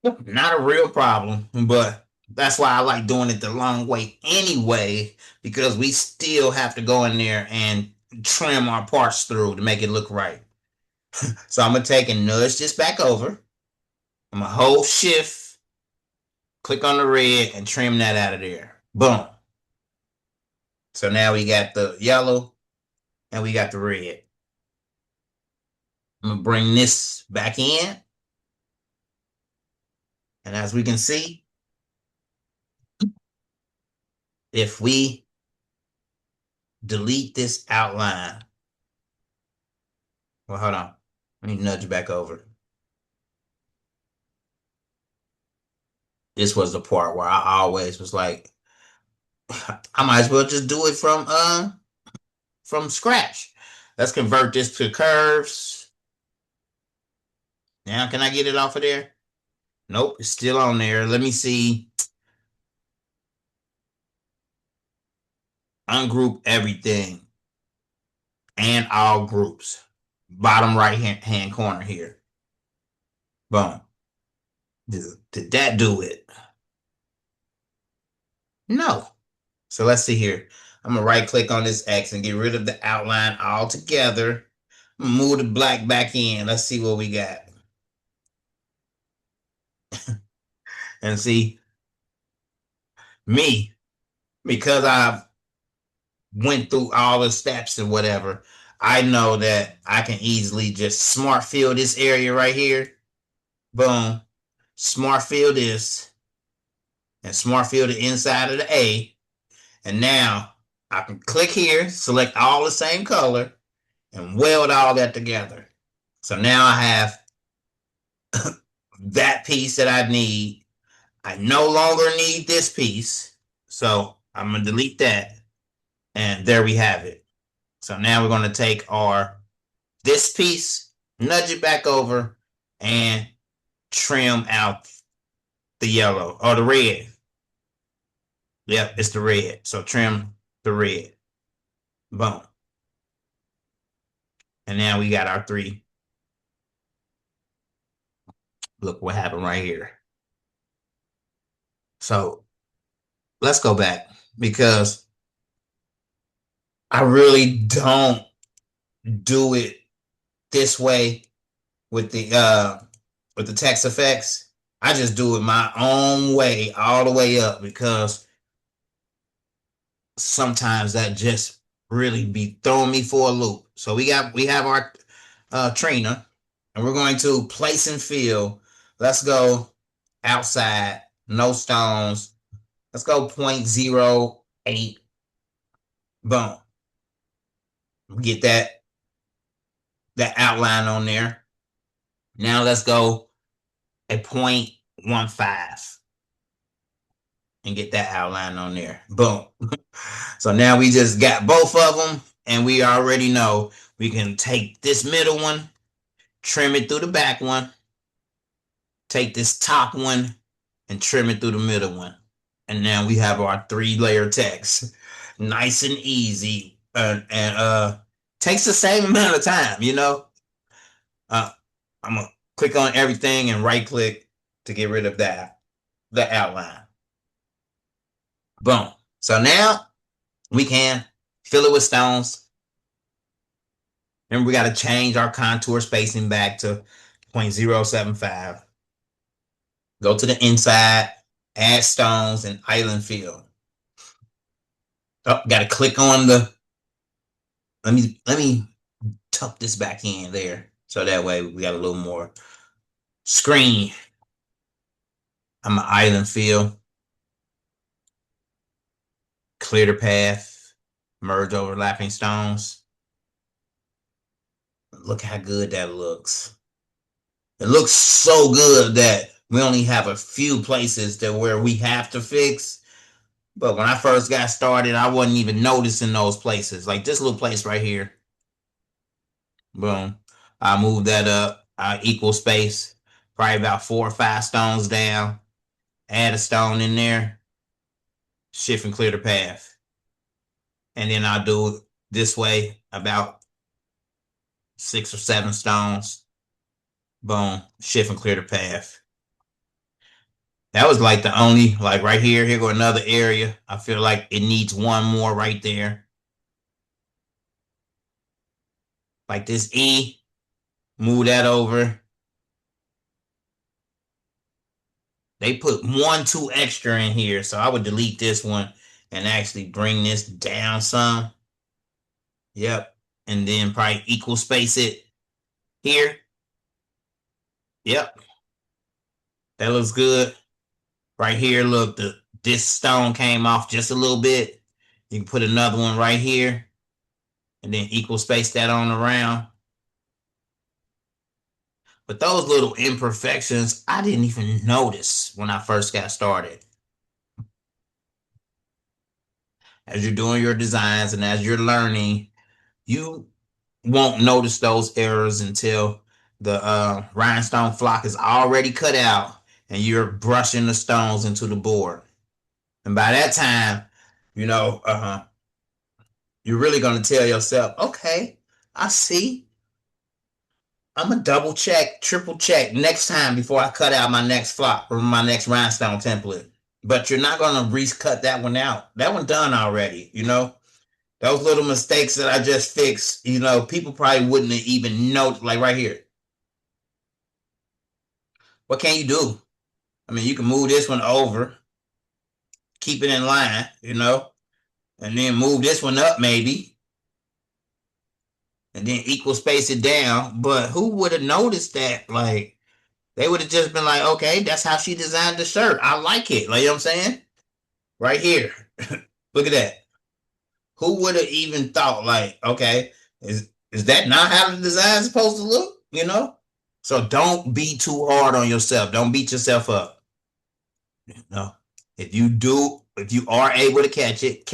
Not a real problem, but that's why I like doing it the long way anyway, because we still have to go in there and trim our parts through to make it look right. So I'm going to take and nudge this back over. I'm going to hold shift, click on the red, and trim that out of there. Boom. So now we got the yellow and we got the red. I'm going to bring this back in. And as we can see, if we delete this outline, well, hold on. Let me nudge back over. This was the part where I always was like, I might as well just do it from scratch. Let's convert this to curves. Now, can I get it off of there? Nope, it's still on there. Let me see. Ungroup everything and all groups. Bottom right hand corner here. Boom. Did that do it? No. So let's see here. I'm going to right click on this X and get rid of the outline altogether. Move the black back in. Let's see what we got. And see, me, because I've went through all the steps and whatever, I know that I can easily just smart fill this area right here. Boom. Smart fill this. And smart fill the inside of the A. And now I can click here, select all the same color, and weld all that together. So now I have that piece that I need. I no longer need this piece. So I'm going to delete that. And there we have it. So now we're going to take this piece, nudge it back over, and trim out the yellow or the red. Yep, it's the red. So trim the red. Boom. And now we got our 3. Look what happened right here. So let's go back because I really don't do it this way with the text effects. I just do it my own way all the way up because sometimes that just really be throwing me for a loop. So we have our trainer, and we're going to place and fill. Let's go outside, no stones. Let's go 0.08. Boom. Get that outline on there. Now let's go a 0.15 and get that outline on there. Boom. So now we just got both of them, and we already know we can take this middle one, trim it through the back one, take this top one, and trim it through the middle one. And now we have our 3-layer text. Nice and easy. And takes the same amount of time, you know. I'm going to click on everything and right click to get rid of the outline. Boom. So now we can fill it with stones. Remember, we got to change our contour spacing back to 0.075. Go to the inside, add stones, and island fill. Oh, got to click on the. Let me tuck this back in there so that way we got a little more screen. I'm an island fill. Clear the path. Merge overlapping stones. Look how good that looks. It looks so good that we only have a few places where we have to fix. But when I first got started, I wasn't even noticing those places. Like this little place right here. Boom. I move that up. I equal space. Probably about 4 or 5 stones down. Add a stone in there. Shift and clear the path. And then I'll do it this way about 6 or 7 stones. Boom. Shift and clear the path. That was like the only, like right here. Here go another area. I feel like it needs one more right there. Like this E. Move that over. They put 1, 2 extra in here. So I would delete this one and actually bring this down some. Yep. And then probably equal space it here. Yep. That looks good. Right here, look, this stone came off just a little bit. You can put another one right here. And then equal space that on around. But those little imperfections, I didn't even notice when I first got started. As you're doing your designs and as you're learning, you won't notice those errors until the rhinestone flock is already cut out and you're brushing the stones into the board. And by that time, you know, you're really going to tell yourself, okay, I see. I'm going to double check, triple check next time before I cut out my next flock or my next rhinestone template. But you're not going to recut that one out. That one done already, you know. Those little mistakes that I just fixed, you know, people probably wouldn't have even noticed, like right here. What can you do? I mean, you can move this one over, keep it in line, you know. and then move this one up maybe, and then equal space it down. But who would have noticed that? Like, they would have just been like, okay, that's how she designed the shirt. I like it. Like, you know what I'm saying? Right here. Look at that. Who would have even thought, like, okay, is that not how the design is supposed to look? You know? So don't be too hard on yourself. Don't beat yourself up. You know? If you are able to catch it,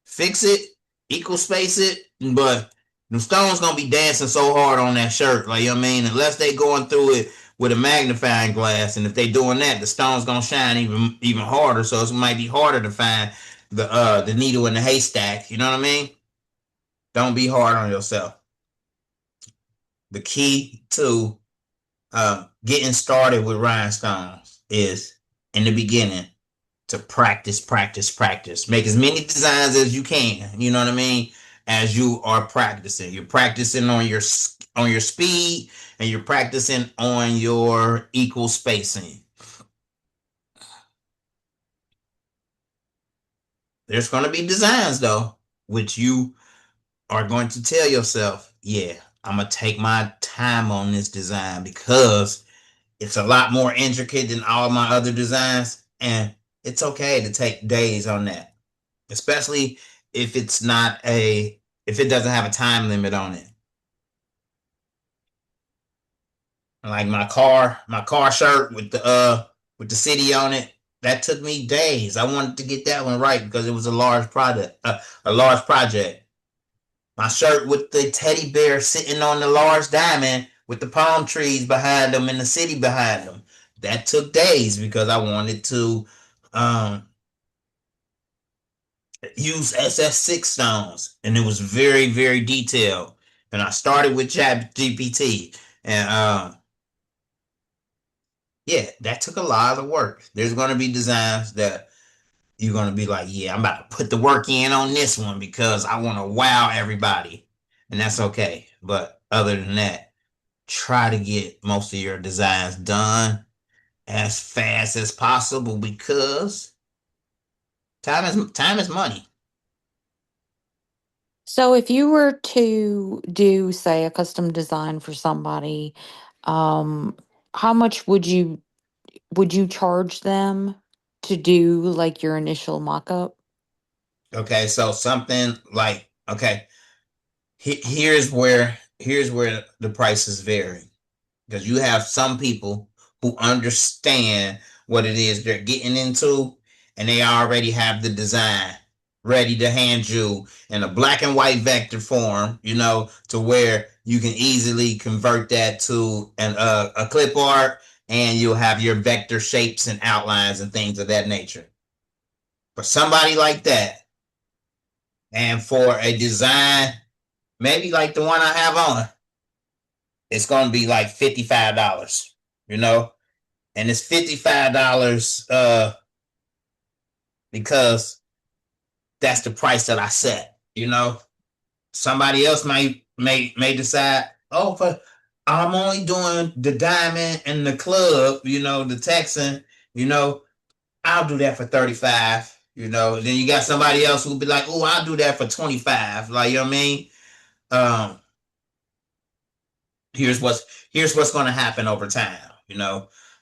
fix it, equal space it, but the stones gonna be dancing so hard on that shirt, like, you know what I mean? Unless they going through it with a magnifying glass, and if they doing that, the stones gonna shine even harder. So it might be harder to find the needle in the haystack. You know what I mean? Don't be hard on yourself. The key to getting started with rhinestones is, in the beginning, to practice. Make as many designs as you can. You know what I mean? As you are practicing, you're practicing on your speed, and you're practicing on your equal spacing. There's going to be designs though, which you are going to tell yourself, yeah, I'm going to take my time on this design because it's a lot more intricate than all my other designs, and it's okay to take days on that, especially if it doesn't have a time limit on it. Like my car shirt with the city on it, that took me days. I wanted to get that one right because it was a large project. My shirt with the teddy bear sitting on the large diamond with the palm trees behind them and the city behind them. That took days because I wanted to use SS6 stones, and it was very, very detailed. And I started with ChatGPT, and yeah, that took a lot of work. There's going to be designs that you're going to be like, yeah, I'm about to put the work in on this one because I want to wow everybody, and that's okay. But other than that, try to get most of your designs done as fast as possible because time is money. So if you were to do, say, a custom design for somebody, um, how much would you charge them to do like your initial mock-up? Okay, so something like, okay, here's where the prices vary, because you have some people who understand what it is they're getting into, and they already have the design ready to hand you in a black and white vector form, to where you can easily convert that to a clip art, and you'll have your vector shapes and outlines and things of that nature. For somebody like that, and for a design maybe like the one I have on, it's going to be like $55, and it's $55 because that's the price that I set. Somebody else may decide, oh, but I'm only doing the diamond and the club, the Texan, I'll do that for 35. Then you got somebody else who'll be like, oh, I'll do that for 25. Like, you know what I mean? Um, here's what's going to happen over time.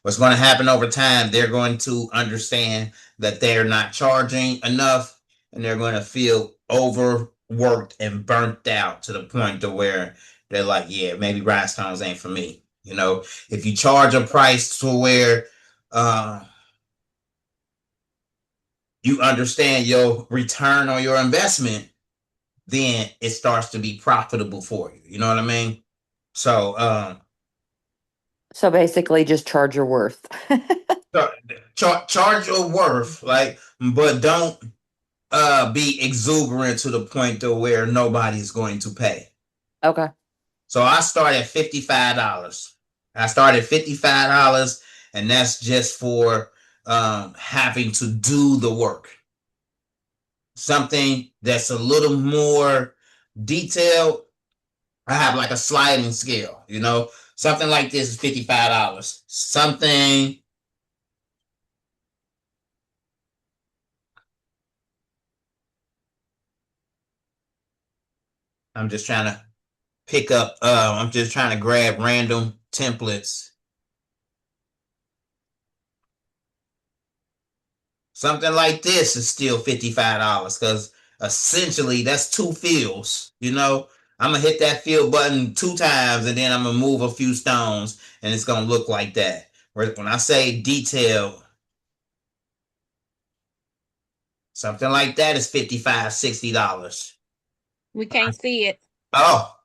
What's going to happen over time, they're going to understand that they're not charging enough, and they're going to feel overworked and burnt out to the point to where they're like, yeah, maybe Rhinestones ain't for me. If you charge a price to where you understand your return on your investment, then it starts to be profitable for you. You know what I mean? So So basically just charge your worth. charge your worth, like, but don't be exuberant to the point to where nobody's going to pay. Okay. So I start at $55. And that's just for having to do the work. Something that's a little more detailed, I have like a sliding scale, something like this is $55. Something I'm just trying to pick up, I'm just trying to grab random templates. Something like this is still $55 because essentially that's 2 fills, you know. I'm gonna hit that fill button 2 times and then I'm gonna move a few stones and it's gonna look like that. When I say detailed, something like that is $55, $60. We can't see it. Oh,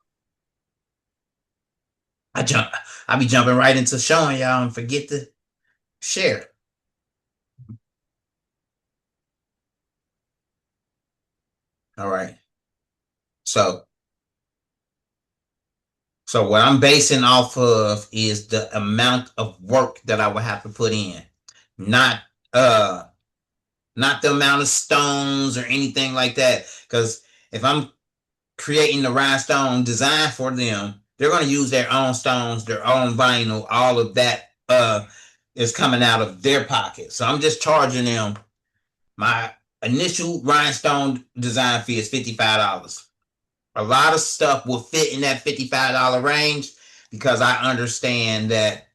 I be jumping right into showing y'all and forget to share. All right. So what I'm basing off of is the amount of work that I would have to put in, not the amount of stones or anything like that. Because if I'm creating the rhinestone design for them, they're going to use their own stones, their own vinyl, all of that is coming out of their pocket. So I'm just charging them. My initial rhinestone design fee is $55. A lot of stuff will fit in that $55 range because I understand that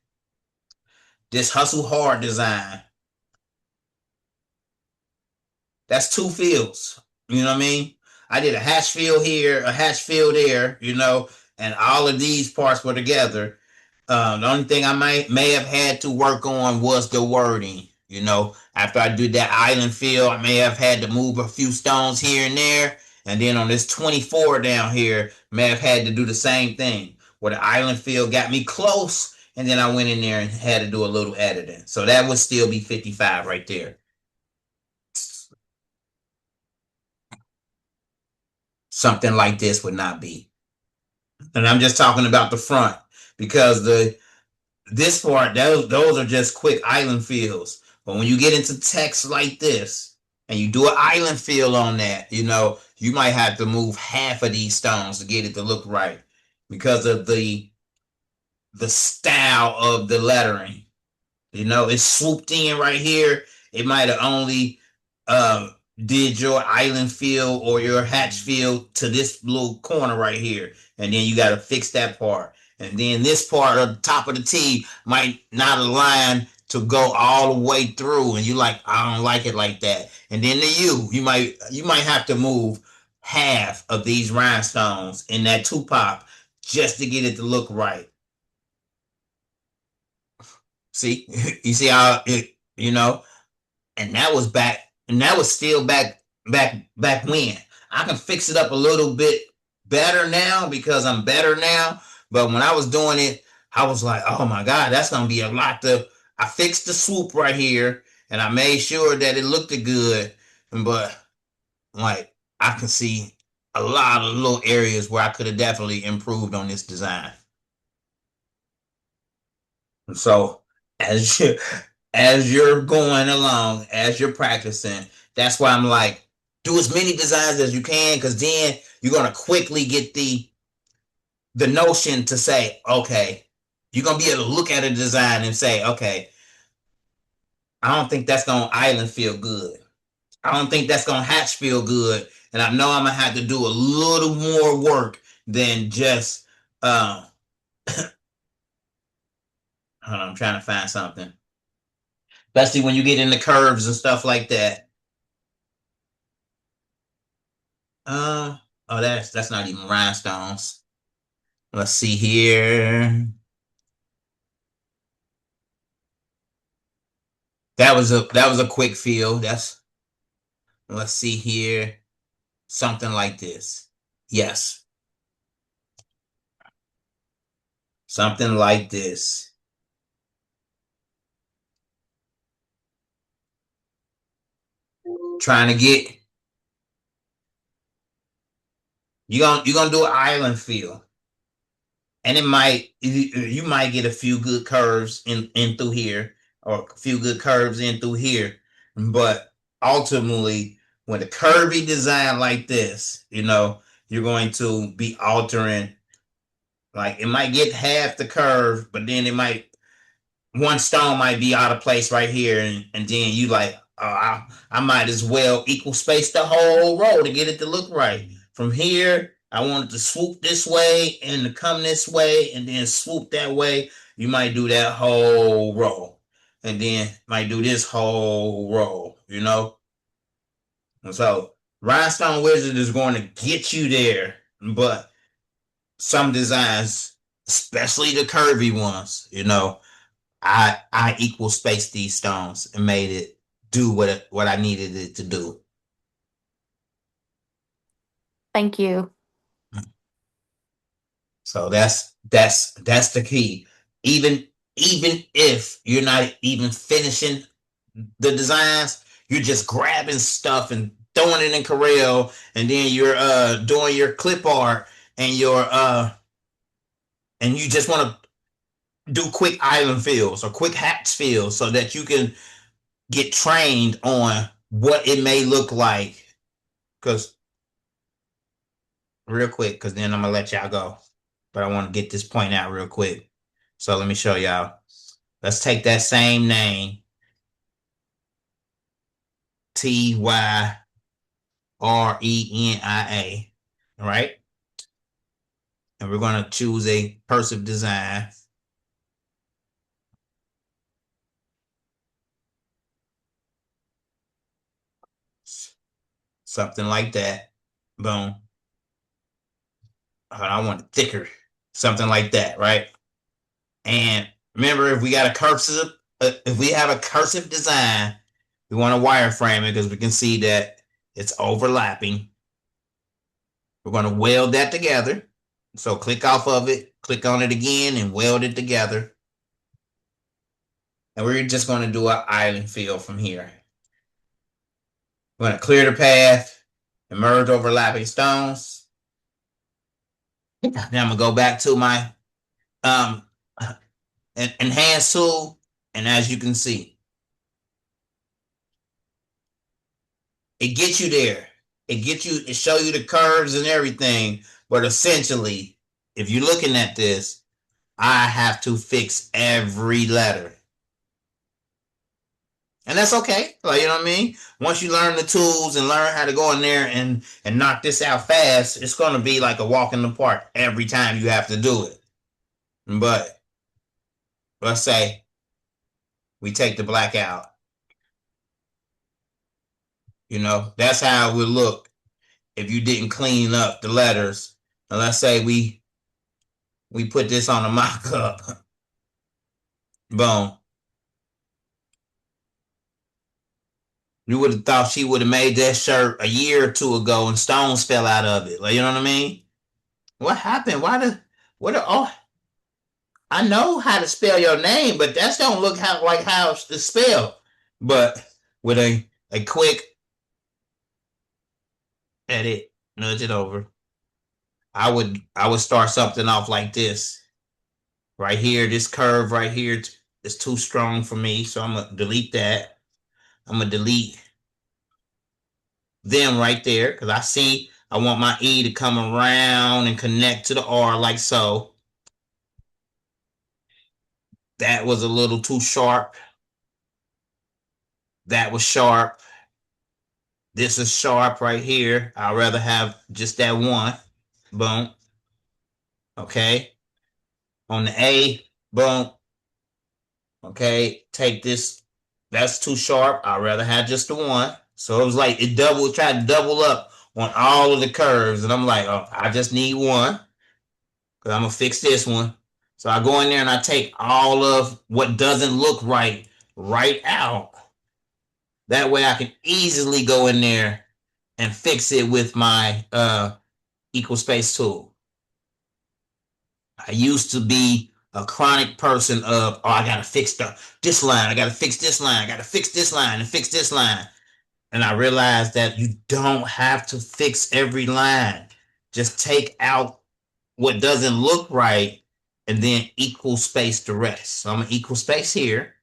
this hustle hard design, that's 2 fields. You know what I mean? I did a hatch field here, a hatch field there, you know, and all of these parts were together. The only thing I may have had to work on was the wording. You know, after I did that island field, I may have had to move a few stones here and there. And then on this 24 down here, may have had to do the same thing. Where the island field got me close, and then I went in there and had to do a little editing. So that would still be 55 right there. Something like this would not be. And I'm just talking about the front because this part, those are just quick island fills. But when you get into text like this and you do an island fill on that, you know, you might have to move half of these stones to get it to look right because of the style of the lettering. You know, it's swooped in right here. It might have only did your island fill or your hatch fill to this little corner right here. And then you got to fix that part. And then this part of the top of the T might not align to go all the way through. And you like, I don't like it like that. And then the U, you might have to move half of these rhinestones in that 2-pop just to get it to look right. See, you see how it, you know, and that was still back when. I can fix it up a little bit better now because I'm better now. But when I was doing it, I was like, oh my God, that's gonna be a lot I fixed the swoop right here and I made sure that it looked good. But like I can see a lot of little areas where I could have definitely improved on this design. And so as you're going along, as you're practicing, that's why I'm like, do as many designs as you can, because then you're gonna quickly get the notion to say, okay, you're gonna be able to look at a design and say, okay, I don't think that's gonna island feel good. I don't think that's gonna hatch feel good, and I know I'm gonna have to do a little more work than just. Hold on, I'm trying to find something. Especially when you get into curves and stuff like that. Oh, that's not even rhinestones. Let's see here. That was a quick fill. Let's see here. Something like this. Yes. Something like this. Trying to get you're gonna do an island fill. And you might get a few good curves in through here, or a few good curves in through here. But ultimately, when a curvy design like this, you know, you're going to be altering. Like it might get half the curve, but then one stone might be out of place right here, and then you like, I might as well equal space the whole row to get it to look right. From here I want it to swoop this way and to come this way and then swoop that way. You might do that whole row and then might do this whole row, you know? And so Rhinestone Wizard is going to get you there, but some designs, especially the curvy ones, you know, I equal spaced these stones and made it do what I needed it to do. Thank you. So that's the key. Even if you're not even finishing the designs, you're just grabbing stuff and throwing it in Corel, and then you're doing your clip art and your and you just want to do quick island fills or quick hats fills so that you can get trained on what it may look like. Because real quick, because then I'm gonna let y'all go. But I want to get this point out real quick. So let me show y'all. Let's take that same name, Tyrea, right? And we're going to choose a cursive design. Something like that. Boom. I want it thicker. Something like that, right? And remember, if we got a cursive, if we have a cursive design, we want to wireframe it because we can see that it's overlapping. We're going to weld that together. So click off of it, click on it again, and weld it together. And we're just going to do an island fill from here. We're going to clear the path and merge overlapping stones. Now I'm going to go back to my enhance tool. And as you can see, it gets you there. It show you the curves and everything. But essentially, if you're looking at this, I have to fix every letter. And that's okay. Like, you know what I mean? Once you learn the tools and learn how to go in there and knock this out fast, it's going to be like a walk in the park every time you have to do it. But let's say we take the black out. You know, that's how it would look if you didn't clean up the letters. And let's say we put this on a mock-up. Boom. You would have thought she would have made that shirt a year or two ago and stones fell out of it. Like, you know what I mean? What happened? Oh, I know how to spell your name, but that don't look like how it's spelled. But with a quick edit, nudge it over. I would start something off like this. Right here, this curve right here is too strong for me, so I'm gonna delete that. I'm gonna delete them right there because I want my E to come around and connect to the R like so. That was a little too sharp. That was sharp. This is sharp right here. I'd rather have just that one. Boom. Okay. On the A, boom. Okay. Take this. That's too sharp. I'd rather have just the one. So it was like tried to double up on all of the curves. And I'm like, oh, I just need one. Because I'm going to fix this one. So I go in there and I take all of what doesn't look right out. That way I can easily go in there and fix it with my equal space tool. I used to be a chronic person of, I got to fix this line. I got to fix this line. I got to fix this line and fix this line. And I realized that you don't have to fix every line. Just take out what doesn't look right and then equal space the rest. So I'm going to equal space here.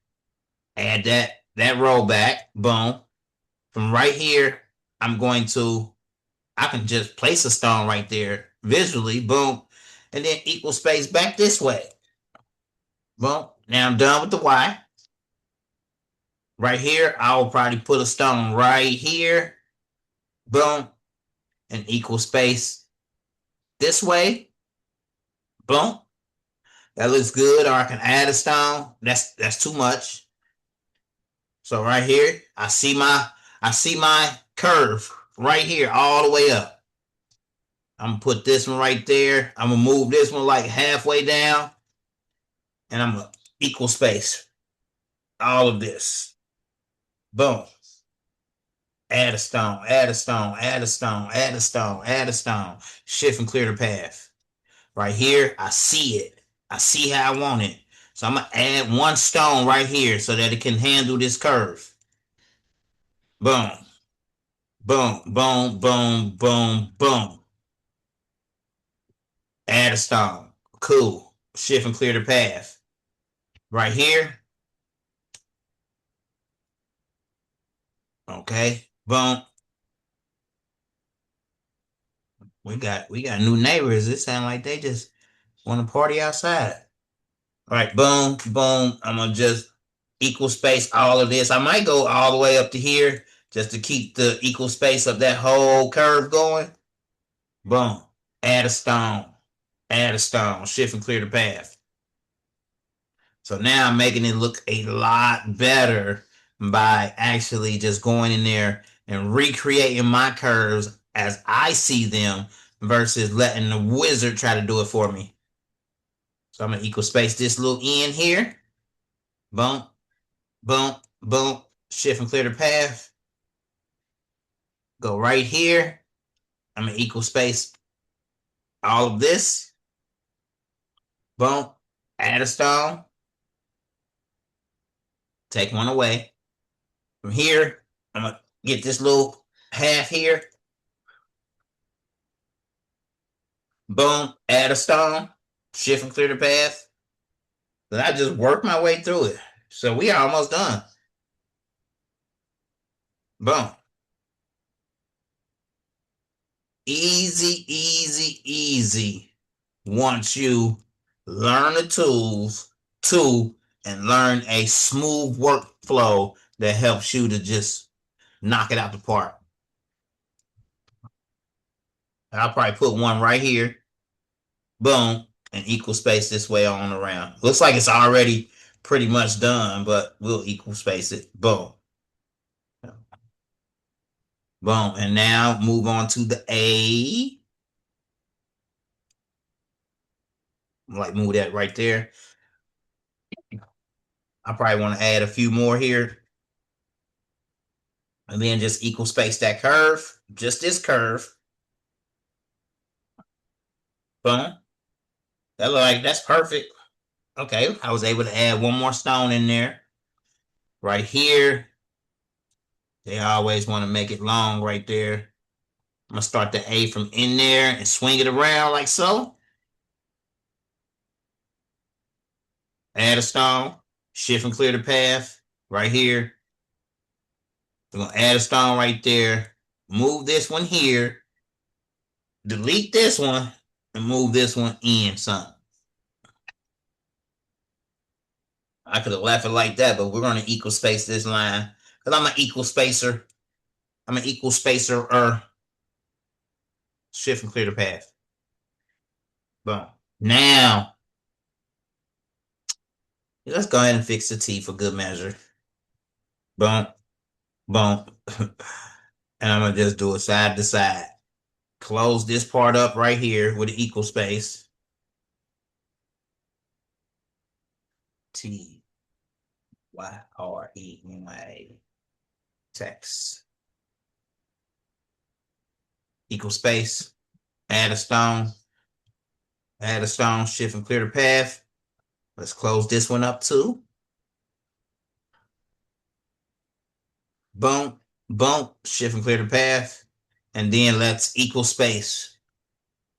Add that row back. Boom. From right here, I can just place a stone right there visually. Boom. And then equal space back this way. Boom. Now I'm done with the Y. Right here, I will probably put a stone right here. Boom. And equal space this way. Boom. That looks good. Or I can add a stone. That's too much. So right here, I see my curve right here all the way up. I'm gonna put this one right there. I'm gonna move this one like halfway down, and I'm gonna equal space all of this. Boom. Add a stone, add a stone, add a stone, add a stone, add a stone. Shift and clear the path. Right here, I see it. I see how I want it. So I'm gonna add one stone right here so that it can handle this curve. Boom. Boom, boom, boom, boom, boom. Add a stone. Cool. Shift and clear the path. Right here. Okay. Boom. We got new neighbors. It sounds like they just want to party outside. All right. Boom, boom. I'm gonna just equal space all of this. I might go all the way up to here just to keep the equal space of that whole curve going. Boom. Add a stone. Add a stone. Shift and clear the path. So now I'm making it look a lot better by actually just going in there and recreating my curves as I see them versus letting the wizard try to do it for me. So I'm going to equal space this little end here. Boom, boom, boom. Shift and clear the path. Go right here. I'm going to equal space all of this. Boom. Add a stone. Take one away. From here, I'm going to get this little half here. Boom. Add a stone. Shift and clear the path. Then I just work my way through it. So we are almost done. Boom. Easy, easy, easy. Once you learn the tools too and learn a smooth workflow that helps you to just knock it out the park. I'll probably put one right here. Boom. And equal space this way on around. Looks like it's already pretty much done, but we'll equal space it. Boom. Boom. And now move on to the A. Like move that right there. I probably want to add a few more here. And then just equal space that curve. Just this curve. Boom. That look like that's perfect. Okay. I was able to add one more stone in there. Right here. They always want to make it long right there. I'm going to start the A from in there and swing it around like so. Add a stone. Shift and clear the path. Right here. We're going to add a stone right there. Move this one here. Delete this one. And move this one in some. I could have left it like that, but we're going to equal space this line. Because I'm an equal spacer. I'm an equal spacer. Shift and clear the path. Boom. Now, let's go ahead and fix the T for good measure. Boom. Boom. And I'm going to just do it side to side. Close this part up right here with an equal space. T-Y-R-E-N-Y-A. Text. Equal space. Add a stone. Add a stone. Shift and clear the path. Let's close this one up too. Boom. Boom. Shift and clear the path. And then let's equal space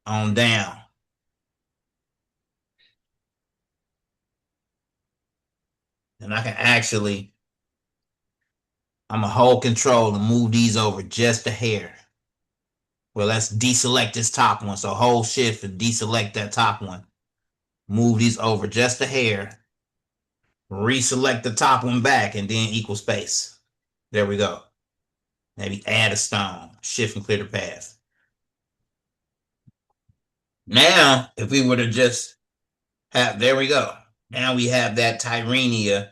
on down. And I can actually, I'm going to hold control and move these over just a hair. Well, let's deselect this top one. So hold shift and deselect that top one. Move these over just a hair. Reselect the top one back and then equal space. There we go. Maybe add a stone. Shift and clear the path. Now, if we were to just have, there we go. Now we have that Tyrenia.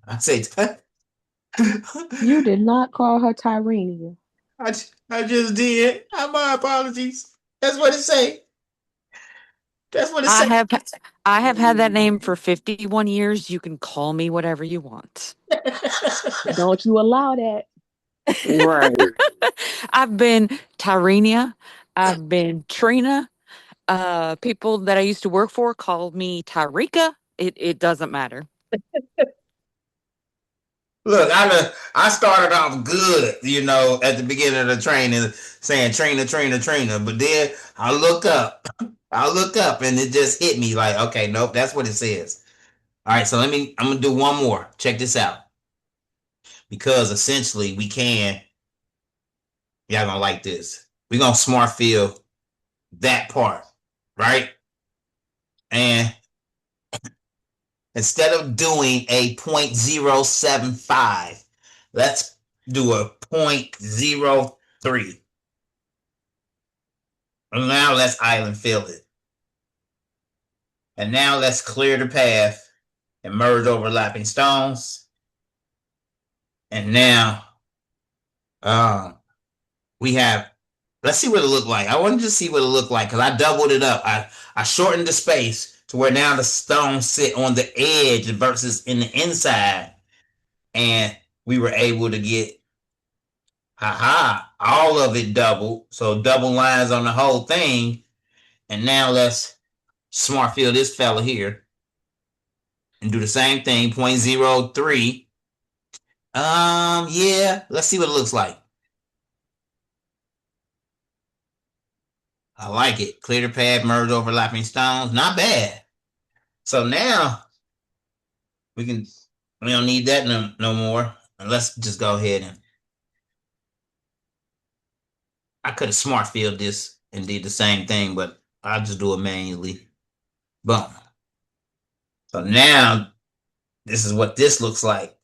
I say, You did not call her Tyrenia. I just did. My apologies. That's what it say. That's what it I say. have I have had that name for 51 years. You can call me whatever you want. Don't you allow that. Right. I've been Tyrenia. I've been Trina. People that I used to work for called me Tyrika. It doesn't matter. Look, I started off good, at the beginning of the training, saying Trina, Trina, Trina. But then I look up, and it just hit me like, okay, nope, that's what it says. All right, so I'm gonna do one more. Check this out, because essentially y'all gonna like this. We're gonna smart fill that part, right? And instead of doing a 0.075, let's do a 0.03. And now let's island fill it. And now let's clear the path and merge overlapping stones. And now we have, let's see what it looked like. I wanted to see what it looked like because I doubled it up. I shortened the space to where now the stones sit on the edge versus in the inside. And we were able to get, all of it doubled. So double lines on the whole thing. And now let's smart fill this fella here and do the same thing, 0.03. Yeah, let's see what it looks like. I like it. Clear the pad, merge overlapping stones. Not bad. So now we don't need that no more. And let's just go ahead and I could have smart filled this and did the same thing, but I'll just do it manually. Boom. So now this is what this looks like.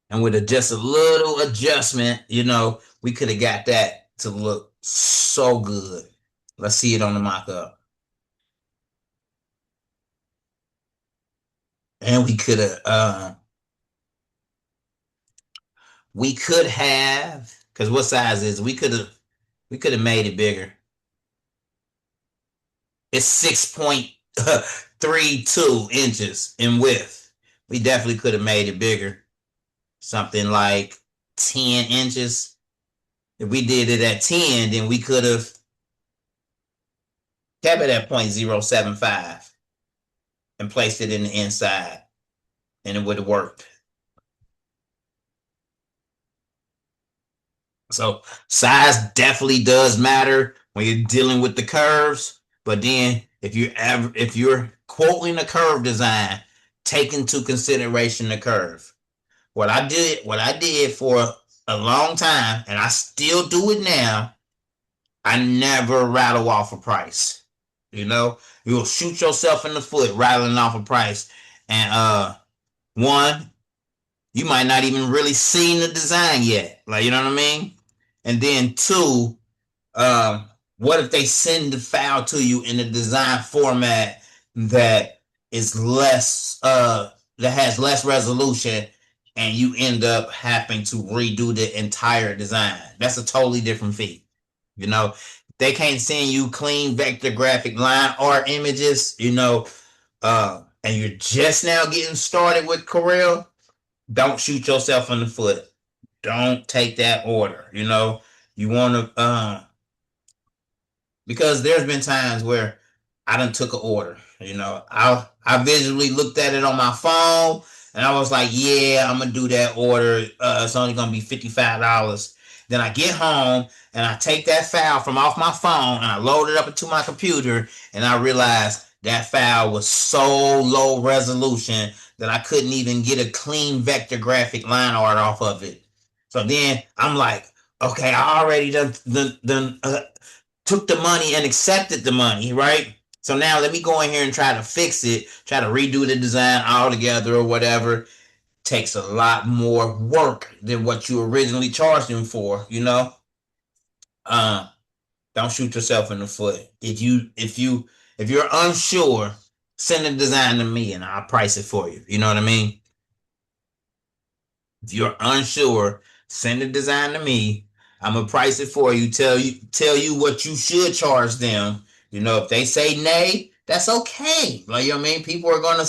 And with just a little adjustment, we could have got that to look so good. Let's see it on the mock-up. And we could have, because what size is it? We could have made it bigger. It's 6.32 inches in width. We definitely could have made it bigger. Something like 10 inches. If we did it at 10, then we could have kept it at 0.075 and placed it in the inside, and it would have worked. So size definitely does matter when you're dealing with the curves. But then if you're quoting a curve design, take into consideration the curve. What I did for a long time, and I still do it now, I never rattle off a price. You'll shoot yourself in the foot rattling off a price. And one, you might not even really seen the design yet. Like, you know what I mean? And then two, what if they send the file to you in a design format that is less, that has less resolution, and you end up having to redo the entire design? That's a totally different fee. They can't send you clean vector graphic line art images, and you're just now getting started with Corel. Don't shoot yourself in the foot. Don't take that order. You want to, because there's been times where I done took an order. I visually looked at it on my phone and I was like, yeah, I'm gonna do that order. It's only gonna be $55. Then I get home and I take that file from off my phone and I load it up into my computer, and I realized that file was so low resolution that I couldn't even get a clean vector graphic line art off of it. So then I'm like, okay, I already done took the money and accepted the money, right? So now let me go in here and try to fix it, try to redo the design all together or whatever. takes a lot more work than what you originally charged them for, you know. Don't shoot yourself in the foot. If you're unsure, send a design to me and I'll price it for you. You know what I mean? If you're unsure, send a design to me. I'm gonna price it for you. Tell you what you should charge them. You know, if they say nay, that's okay. Like, you know what I mean? People are gonna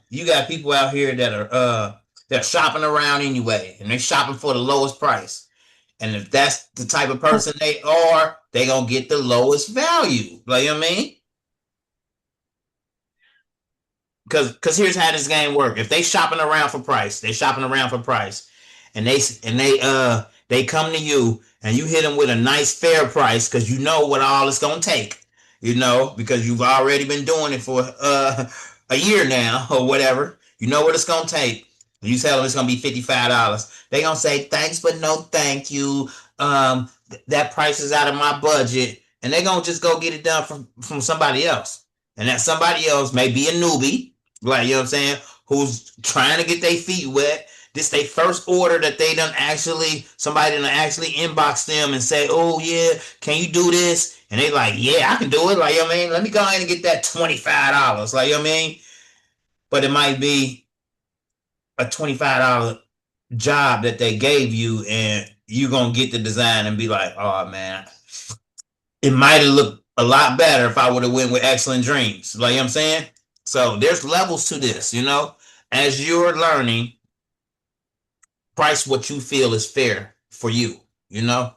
you got people out here that are they're shopping around anyway, and they're shopping for the lowest price. And if that's the type of person they are, they gonna get the lowest value. Like, you know what I mean? Because here's how this game work. If they shopping around for price, and they come to you and you hit them with a nice fair price because you know what all it's gonna take, you know, because you've already been doing it for a year now or whatever. You know what it's gonna take. You tell them it's gonna be $55. They gonna say thanks but no thank you. That price is out of my budget, and they gonna just go get it done from somebody else. And that somebody else may be a newbie, like, you know what I'm saying, who's trying to get their feet wet. This they first order that somebody done actually inbox them and say, oh yeah, can you do this? And they like, yeah, I can do it. Like, you know what I mean? Let me go ahead and get that $25. Like, you know what I mean? But it might be a $25 job that they gave you, and you're gonna get the design and be like, oh man, it might have looked a lot better if I would have went with Excellent Dreamz. Like, you know what I'm saying? So there's levels to this, you know. As you're learning, price what you feel is fair for you, you know.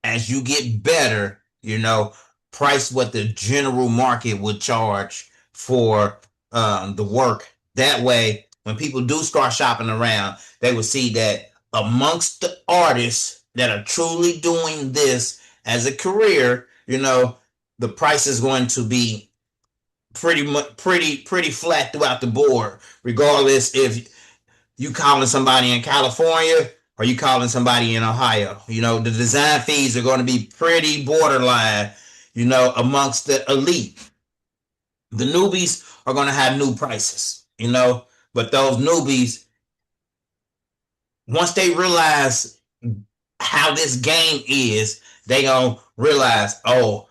As you get better, you know, price what the general market would charge for the work. That way, when people do start shopping around, they will see that amongst the artists that are truly doing this as a career, you know, the price is going to be pretty flat throughout the board, regardless if you calling somebody in California or you calling somebody in Ohio. You know, the design fees are going to be pretty borderline, you know, amongst the elite. The newbies are going to have new prices, you know, but those newbies, once they realize how this game is, they going to realize, oh,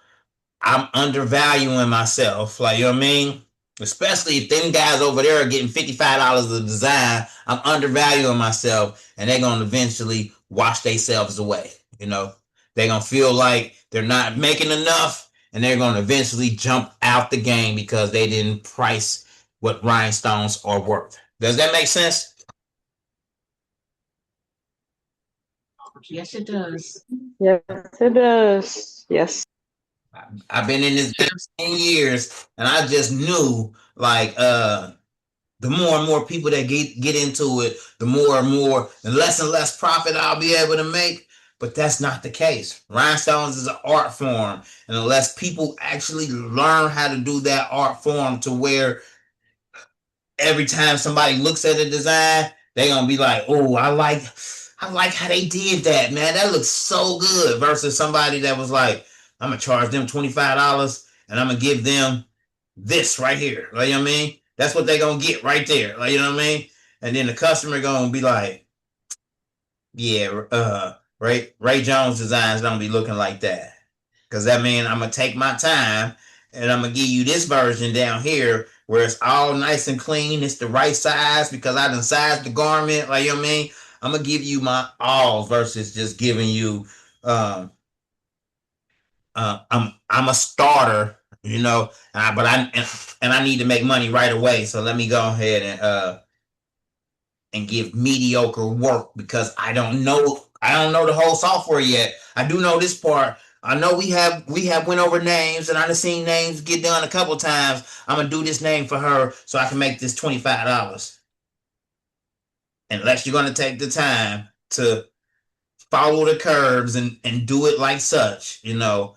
I'm undervaluing myself. Like, you know what I mean? Especially if them guys over there are getting $55 a design, I'm undervaluing myself, and they're going to eventually wash themselves away. You know, they're going to feel like they're not making enough, and they're going to eventually jump out the game because they didn't price what rhinestones are worth. Does that make sense? Yes, it does. Yes, it does. Yes. I've been in this game 10 years, and I just knew, like, the more and more people that get into it, the more and less profit I'll be able to make. But that's not the case. Rhinestones is an art form, and unless people actually learn how to do that art form to where every time somebody looks at a design, they're gonna be like, oh, I like how they did that, man. That looks so good. Versus somebody that was like, I'm gonna charge them $25 and I'm gonna give them this right here. Like, you know what I mean? That's what they're gonna get right there. Like, you know what I mean? And then the customer gonna be like, yeah, Ray Jones designs don't be looking like that. Cause that means I'm gonna take my time and I'm gonna give you this version down here where it's all nice and clean. It's the right size because I done sized the garment. Like, you know what I mean? I'm gonna give you my all versus just giving you I'm a starter, you know, but I need to make money right away. So let me go ahead and give mediocre work because I don't know the whole software yet. I do know this part. I know we have went over names, and I've seen names get done a couple times. I'm gonna do this name for her so I can make this $25. Unless you're gonna take the time to follow the curves and do it like such, you know,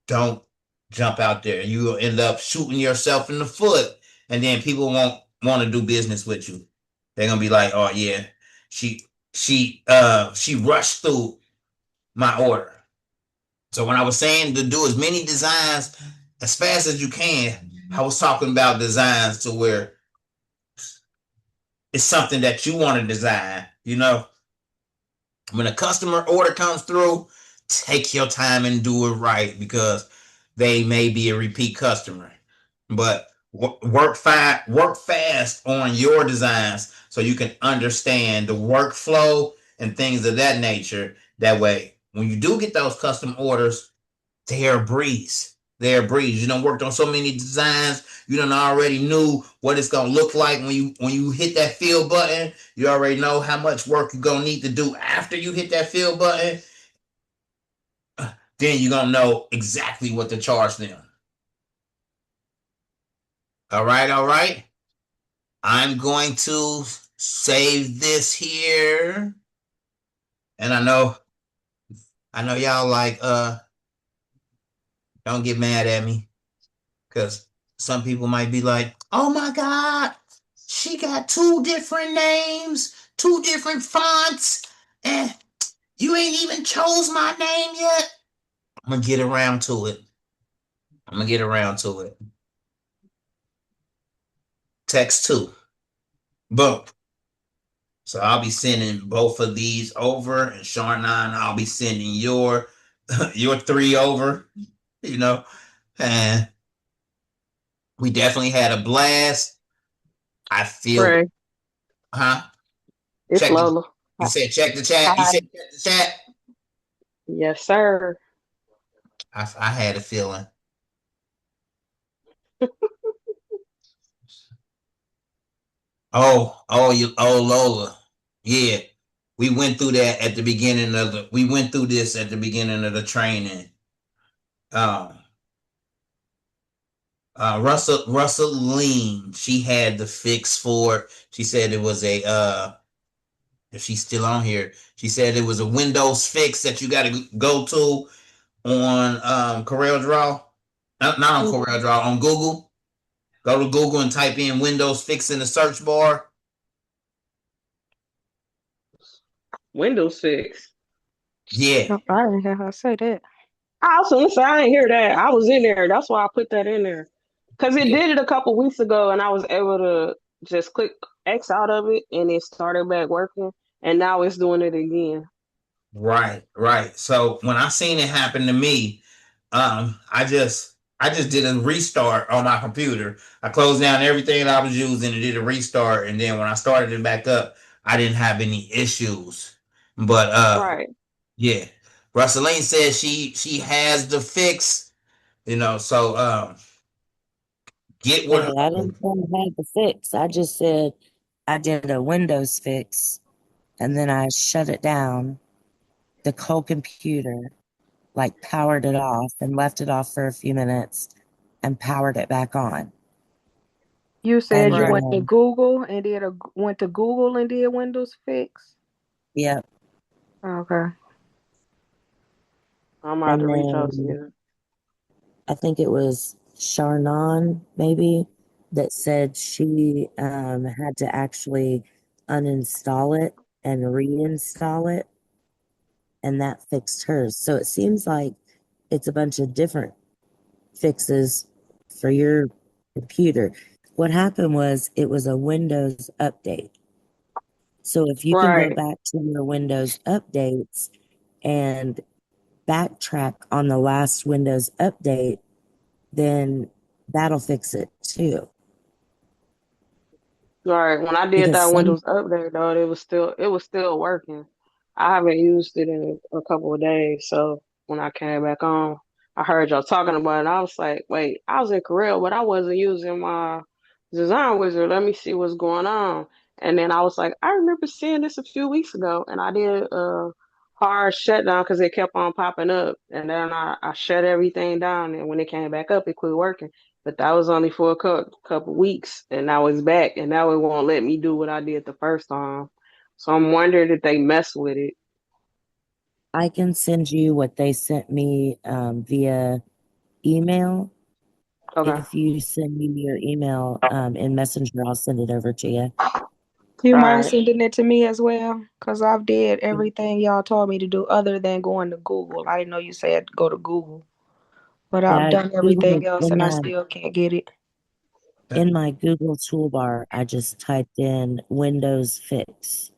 don't jump out there. You will end up shooting yourself in the foot, and then people won't want to do business with you. They're gonna be like, oh yeah, she rushed through my order. So when I was saying to do as many designs as fast as you can, I was talking about designs to where it's something that you want to design, you know. When a customer order comes through, take your time and do it right, because they may be a repeat customer. But work fast on your designs so you can understand the workflow and things of that nature. That way, when you do get those custom orders, they're a breeze. They're a breeze. You done worked on so many designs. You done already knew what it's gonna look like when you hit that fill button. You already know how much work you're gonna need to do after you hit that fill button. Then you're gonna know exactly what to charge them. All right, all right. I'm going to save this here. And I know y'all like don't get mad at me, because some people might be like, oh my God, she got 2 different names, 2 different fonts, and you ain't even chose my name yet. I'm gonna get around to it. Text 2. Boom. So I'll be sending both of these over, and Sharnon, I'll be sending your 3 over, you know, and we definitely had a blast. I feel, Ray, huh? it's Check. Lola. You said check the chat. You Hi. said check the chat. Yes, sir. I had a feeling. Oh, Lola. Yeah. We went through that at the beginning of the we went through this at the beginning of the training. Um Russell Lean, she had the fix for it. She said it was a if she's still on here, she said it was a Windows fix that you gotta go to on Coreldraw. Not on Coreldraw, on Google. Go to Google and type in Windows fix in the search bar. Windows 6. Yeah. Oh, I didn't hear her say that. I was gonna say I didn't hear that. I was in there. That's why I put that in there. Cause it Yeah. did it a couple weeks ago, and I was able to just click X out of it, and it started back working. And now it's doing it again. Right. So when I seen it happen to me, I just did a restart on my computer. I closed down everything that I was using and did a restart, and then when I started it back up, I didn't have any issues. But Right. yeah, Russeline says she has the fix, you know. So get with Well, I her. didn't say I had the fix. I just said I did a Windows fix and then I shut it down, the whole computer, like powered it off and left it off for a few minutes and powered it back on. You said And you Right. went to then, Google and went to Google and did Windows Fix. yep. Okay. I'm about to And reach out to then you. I think it was Sharnon, maybe, that said she had to actually uninstall it and reinstall it, and that fixed hers. So it seems like it's a bunch of different fixes for your computer. What happened was it was a Windows update. So if you can go Right. back to your Windows updates and backtrack on the last Windows update, then that'll fix it too. Right. When I did Because that some, Windows update though, it was still working. I haven't used it in a couple of days, so when I came back on, I heard y'all talking about it, and I was like, wait, I was in Corel, but I wasn't using my design wizard. Let me see what's going on. And then I was like, I remember seeing this a few weeks ago, and I did a hard shutdown because it kept on popping up. And then I shut everything down, and when it came back up, it quit working. But that was only for a couple weeks, and now it's back, and now it won't let me do what I did the first time. So I'm wondering if they mess with it. I can send you what they sent me via email. Okay. If you send me your email in Messenger, I'll send it over to you. You All mind right. sending it to me as well? Because I've did everything y'all told me to do other than going to Google. I didn't know you said go to Google. But I've Yeah, done Google everything else in and I that. still can't get it. In my Google toolbar, I just typed in Windows Fix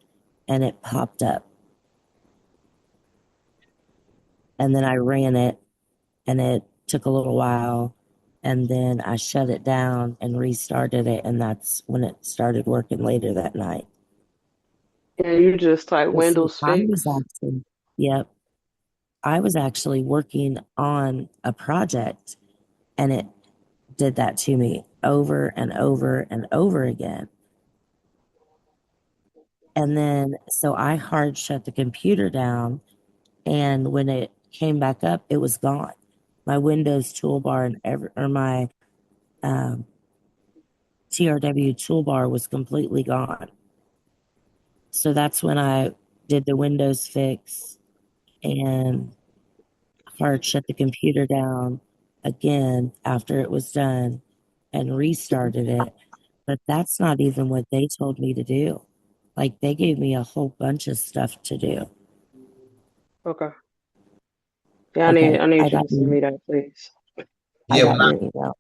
and it popped up. And then I ran it and it took a little while. And then I shut it down and restarted it. And that's when it started working later that night. And you just type But see, Windows Fix. yep, I was actually working on a project and it did that to me over and over and over again. And then, so I hard shut the computer down. And when it came back up, it was gone. My Windows toolbar or my TRW toolbar was completely gone. So that's when I did the Windows fix and hard shut the computer down again after it was done and restarted it. But that's not even what they told me to do. Like they gave me a whole bunch of stuff to do. Okay. Yeah, Okay, I need I you got to send me that, please. I Yeah, got your email.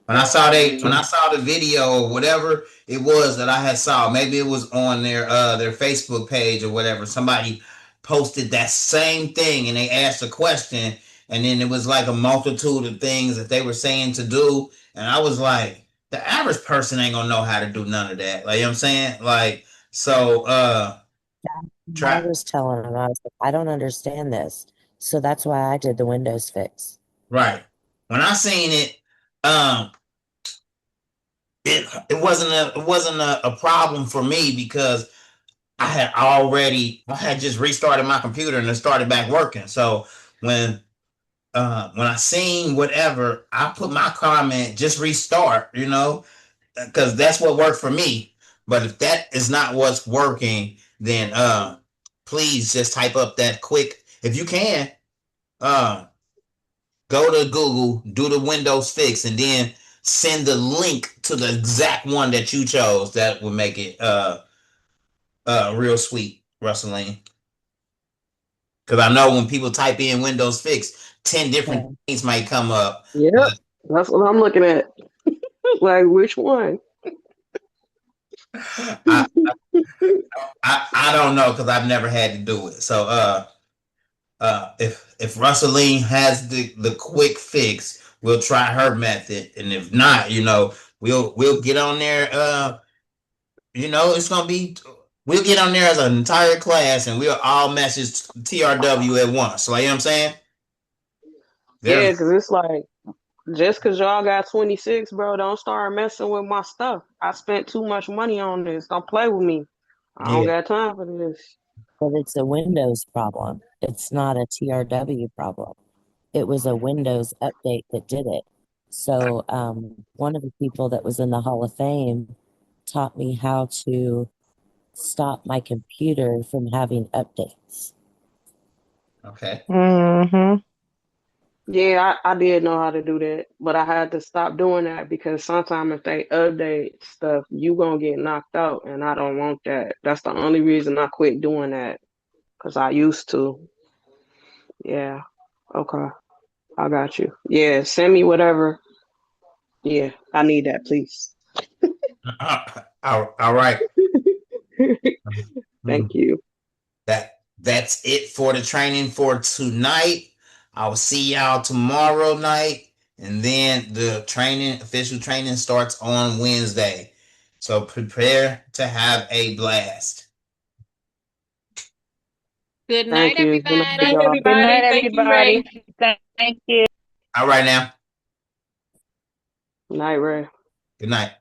when I saw the video or whatever it was that I had saw, maybe it was on their Facebook page or whatever. Somebody posted that same thing and they asked a question, and then it was like a multitude of things that they were saying to do, and I was like, the average person ain't gonna know how to do none of that. Like, you know what I'm saying? Like, so I try was telling him, I was like, I don't understand this. So that's why I did the Windows fix. right. When I seen it, um it wasn't a problem for me because I had just restarted my computer and it started back working. So when when I seen whatever, I put my comment, just restart, because that's what worked for me. But if that is not what's working, then please just type up that quick. If you can, uh go to Google, do the Windows fix, and then send the link to the exact one that you chose. That would make it real sweet, Russelline. Because I know when people type in Windows fix, 10 different Okay. things might come up. Yep, that's what I'm looking at. Like, which one? I I don't know because I've never had to do it. So if Russelline has the quick fix, we'll try her method. And if not, we'll get on there. It's gonna be we'll get on there as an entire class and we'll all message TRW at once. Like, you know what I'm saying? Yeah, There's because it's like, just because y'all got 26, bro, don't start messing with my stuff. I spent too much money on this. Don't play with me. I don't yeah. got time for this. But it's a Windows problem. It's not a TRW problem. It was a Windows update that did it. So one of the people that was in the Hall of Fame taught me how to stop my computer from having updates. Okay. Mm-hmm. Yeah, I did know how to do that, but I had to stop doing that because sometimes if they update stuff, you gonna get knocked out, and I don't want that. That's the only reason I quit doing that because I used to. Yeah. Okay. I got you. Yeah, send me whatever. Yeah, I need that, please. All right. Thank you. That's it for the training for tonight. I will see y'all tomorrow night, and then the official training starts on Wednesday. So prepare to have a blast. Good night, Thank you. Good night, Night, everybody. y'all. Good night, everybody. Thank you, everybody. Ray. Thank you. All right now. Night, Ray. Good night.